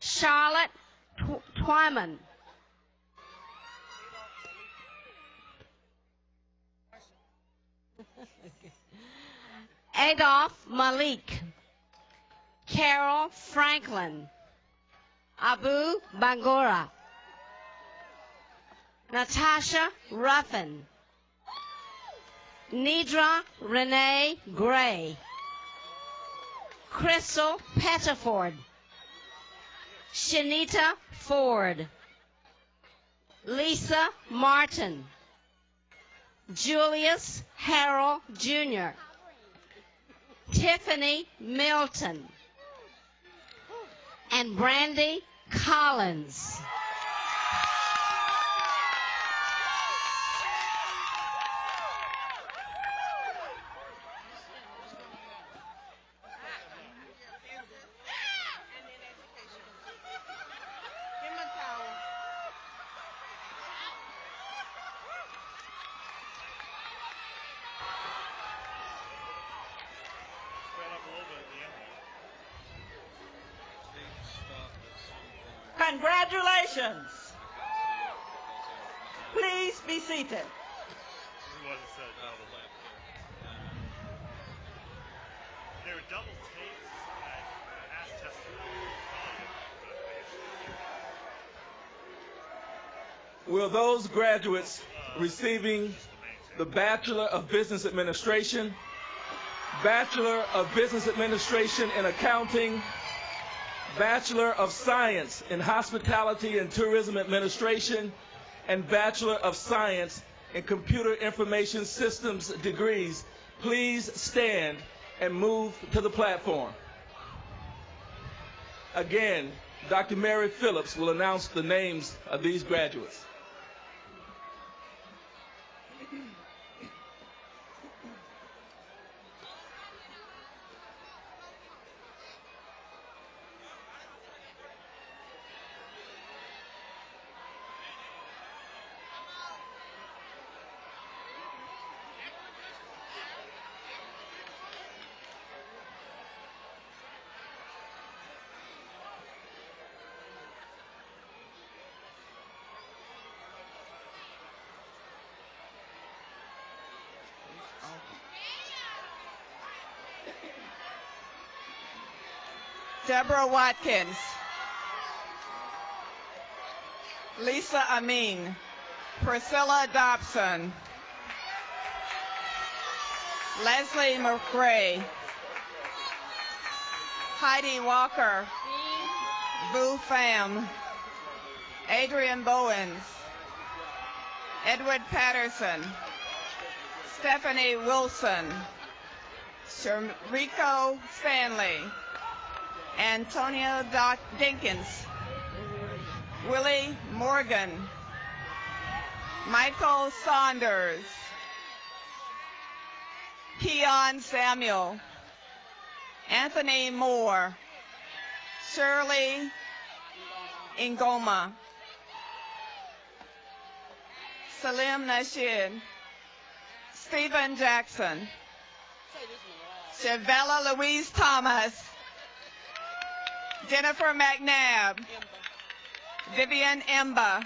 L: Charlotte Twyman. Adolph Malik. Carol Franklin. Abu Bangura. Natasha Ruffin. Nidra Renee Gray. Crystal Pettiford. Shanita Ford. Lisa Martin. Julius Harrell Jr. Tiffany Milton. And Brandy Collins.
K: Congratulations. Please be seated.
A: There were double takes. I asked testimony.
N: Will those graduates receiving the Bachelor of Business Administration, Bachelor of Business Administration in Accounting, Bachelor of Science in Hospitality and Tourism Administration, and Bachelor of Science in Computer Information Systems degrees please stand and move to the platform? Again, Dr. Mary Phillips will announce the names of these graduates.
O: Deborah Watkins. Lisa Amin. Priscilla Dobson. Leslie McRae. Heidi Walker. Vu Pham. Adrian Bowens. Edward Patterson. Stephanie Wilson. Shariko Stanley. Antonio Dinkins. Willie Morgan. Michael Saunders. Keon Samuel. Anthony Moore. Shirley Ingoma. Salim Nasheed. Stephen Jackson. Shavella Louise Thomas. Jennifer McNabb. Vivian Imba.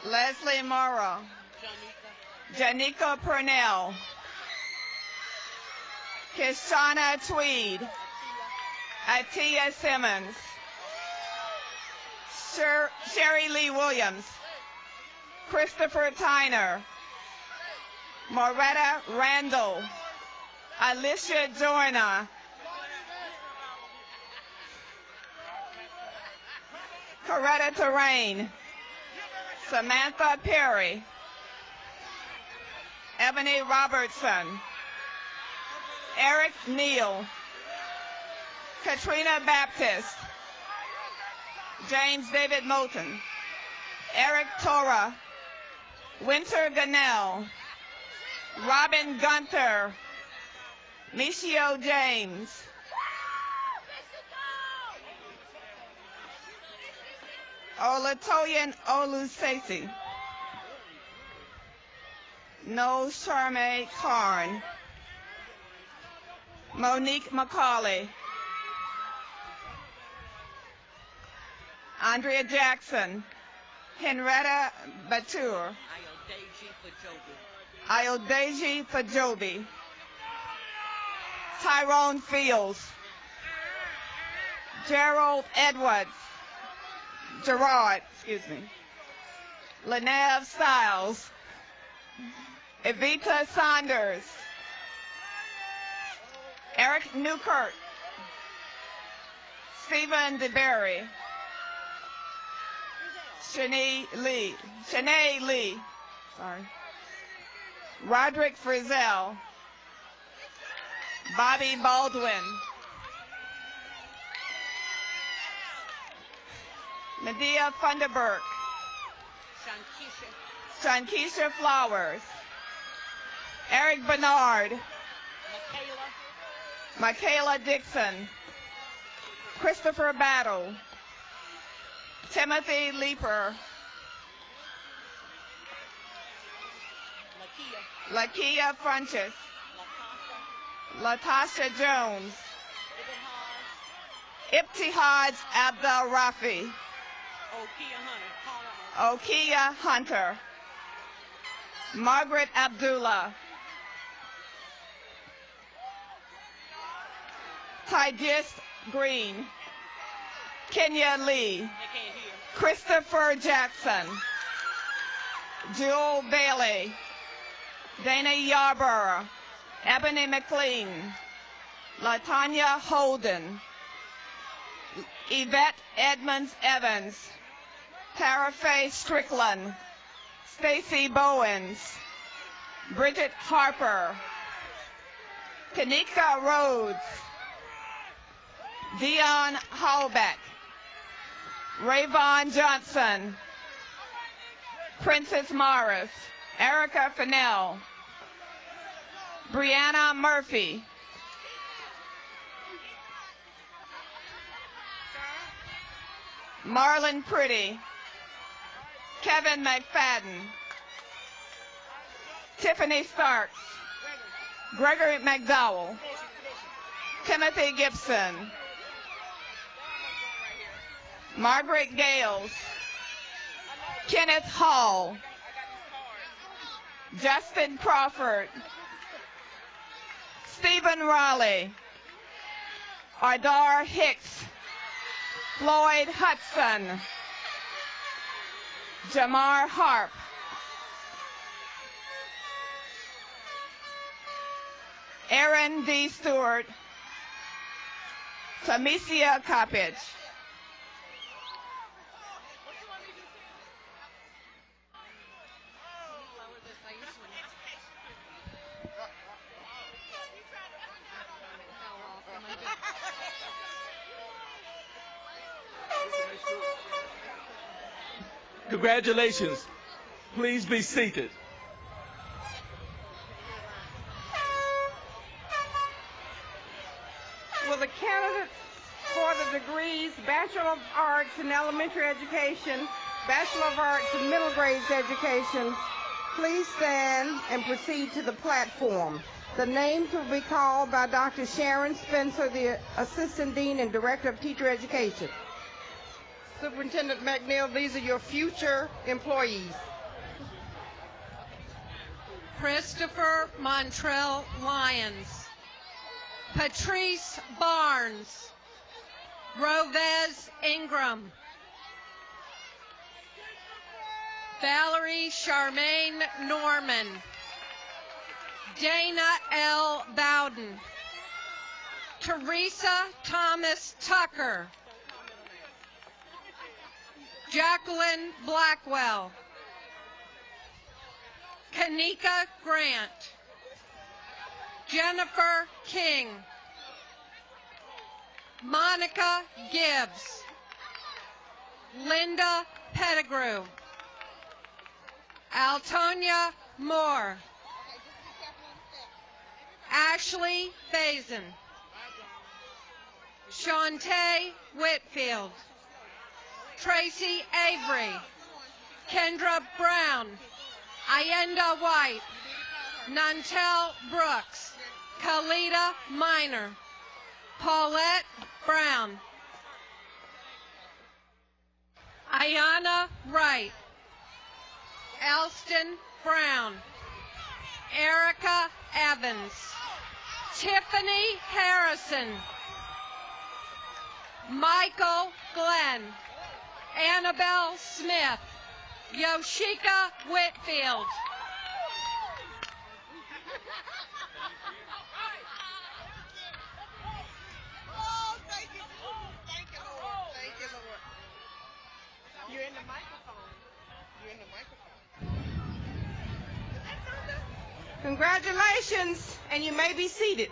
O: Leslie Morrow. Janika Purnell. Kishana Tweed. Atia Simmons. Sherry Lee Williams. Christopher Tyner. Moretta Randall. Alicia Joyner. Coretta Terrain. Samantha Perry, Ebony Robertson, Eric Neal, Katrina Baptist, James David Moulton, Eric Tora, Winter Gannell, Robin Gunther, Michio James, Olatoyin Olusesi, No Charme Karn, Monique McCauley, Andrea Jackson, Henrietta Batur, Ayodeji Fajobi, Tyrone Fields, Gerald Gerard, Lenev Stiles, Evita Saunders, Eric Newkirk, Stephen DeBerry, Shanae Lee, Roderick Frizzell, Bobby Baldwin, Medea Funderburk, Shankisha Flowers, Eric Bernard, Michaela Dixon, Christopher Battle, Timothy Leeper, Lakia Funches, Latasha Jones, Ibtihaj Abdel Rafi, Okia Hunter, Margaret Abdullah, Tygist Green, Kenya Lee, Christopher Jackson, Jewel Bailey, Dana Yarborough, Ebony McLean, LaTanya Holden, Yvette Edmonds Evans, Tara Faye Strickland, Stacy Bowens, Bridget Harper, Kanika Rhodes, Dion Hallbeck, Rayvon Johnson, Princess Morris, Erica Fennell, Brianna Murphy, Marlon Pretty, Kevin McFadden, Tiffany Starks, Gregory McDowell, Timothy Gibson, Margaret Gales, Kenneth Hall, Justin Crawford, Stephen Raleigh, Ardar Hicks, Floyd Hudson, Jamar Harp, Aaron D. Stewart, Tamicia Coppage.
N: Congratulations. Please be seated.
P: Will the candidates for the degrees Bachelor of Arts in Elementary Education, Bachelor of Arts in Middle Grades Education, please stand and proceed to the platform. The names will be called by Dr. Sharon Spencer, the Assistant Dean and Director of Teacher Education. Superintendent McNeil, these are your future employees.
C: Christopher Montrell Lyons, Patrice Barnes, Rovez Ingram, Valerie Charmaine Norman, Dana L. Bowden, Teresa Thomas Tucker, Jacqueline Blackwell, Kanika Grant, Jennifer King, Monica Gibbs, Linda Pettigrew, Altonia Moore, Ashley Faison, Shantae Whitfield, Tracy Avery, Kendra Brown, Ayenda White, Nantel Brooks, Kalita Minor, Paulette Brown, Ayana Wright, Elston Brown, Erica Evans, Tiffany Harrison, Michael Glenn, Annabelle Smith, Yoshika Whitfield,
P: You're in the microphone. You're in the microphone. Congratulations, and you may be seated.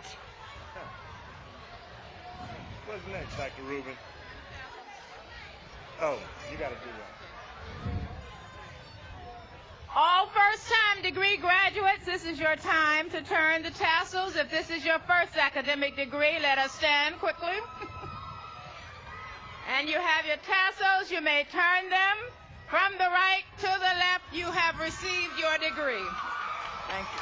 B: What's next, Dr. Rubin? Oh, you got to do that.
J: All first-time degree graduates, this is your time to turn the tassels. If this is your first academic degree, let us stand quickly. And you have your tassels. You may turn them from the right to the left. You have received your degree. Thank you.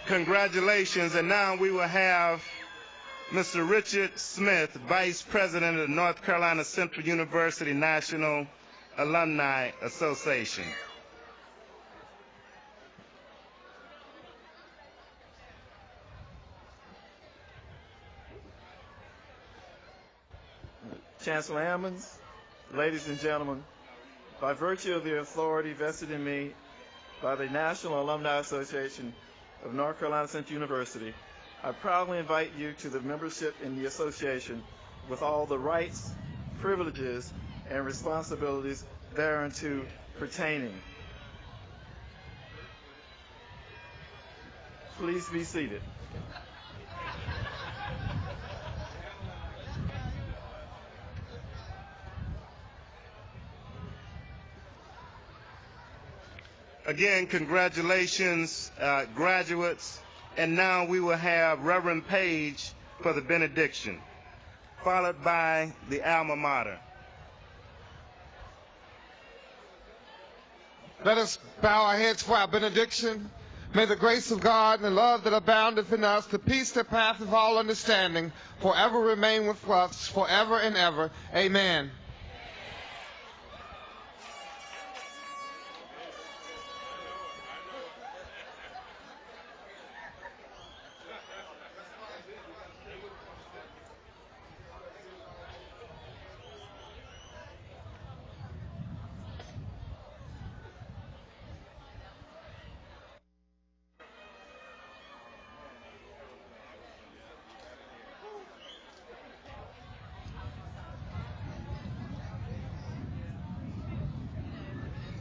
B: Congratulations, and now we will have Mr. Richard Smith, Vice President of the North Carolina Central University National Alumni Association.
D: Chancellor Ammons, ladies and gentlemen, by virtue of the authority vested in me by the National Alumni Association of North Carolina Central University, I proudly invite you to the membership in the association with all the rights, privileges, and responsibilities thereunto pertaining. Please be seated.
B: Again, congratulations, graduates. And now we will have Reverend Page for the benediction, followed by the alma mater.
V: Let us bow our heads for our benediction. May the grace of God and the love that aboundeth in us, the peace that passeth all understanding, forever remain with us, forever and ever. Amen.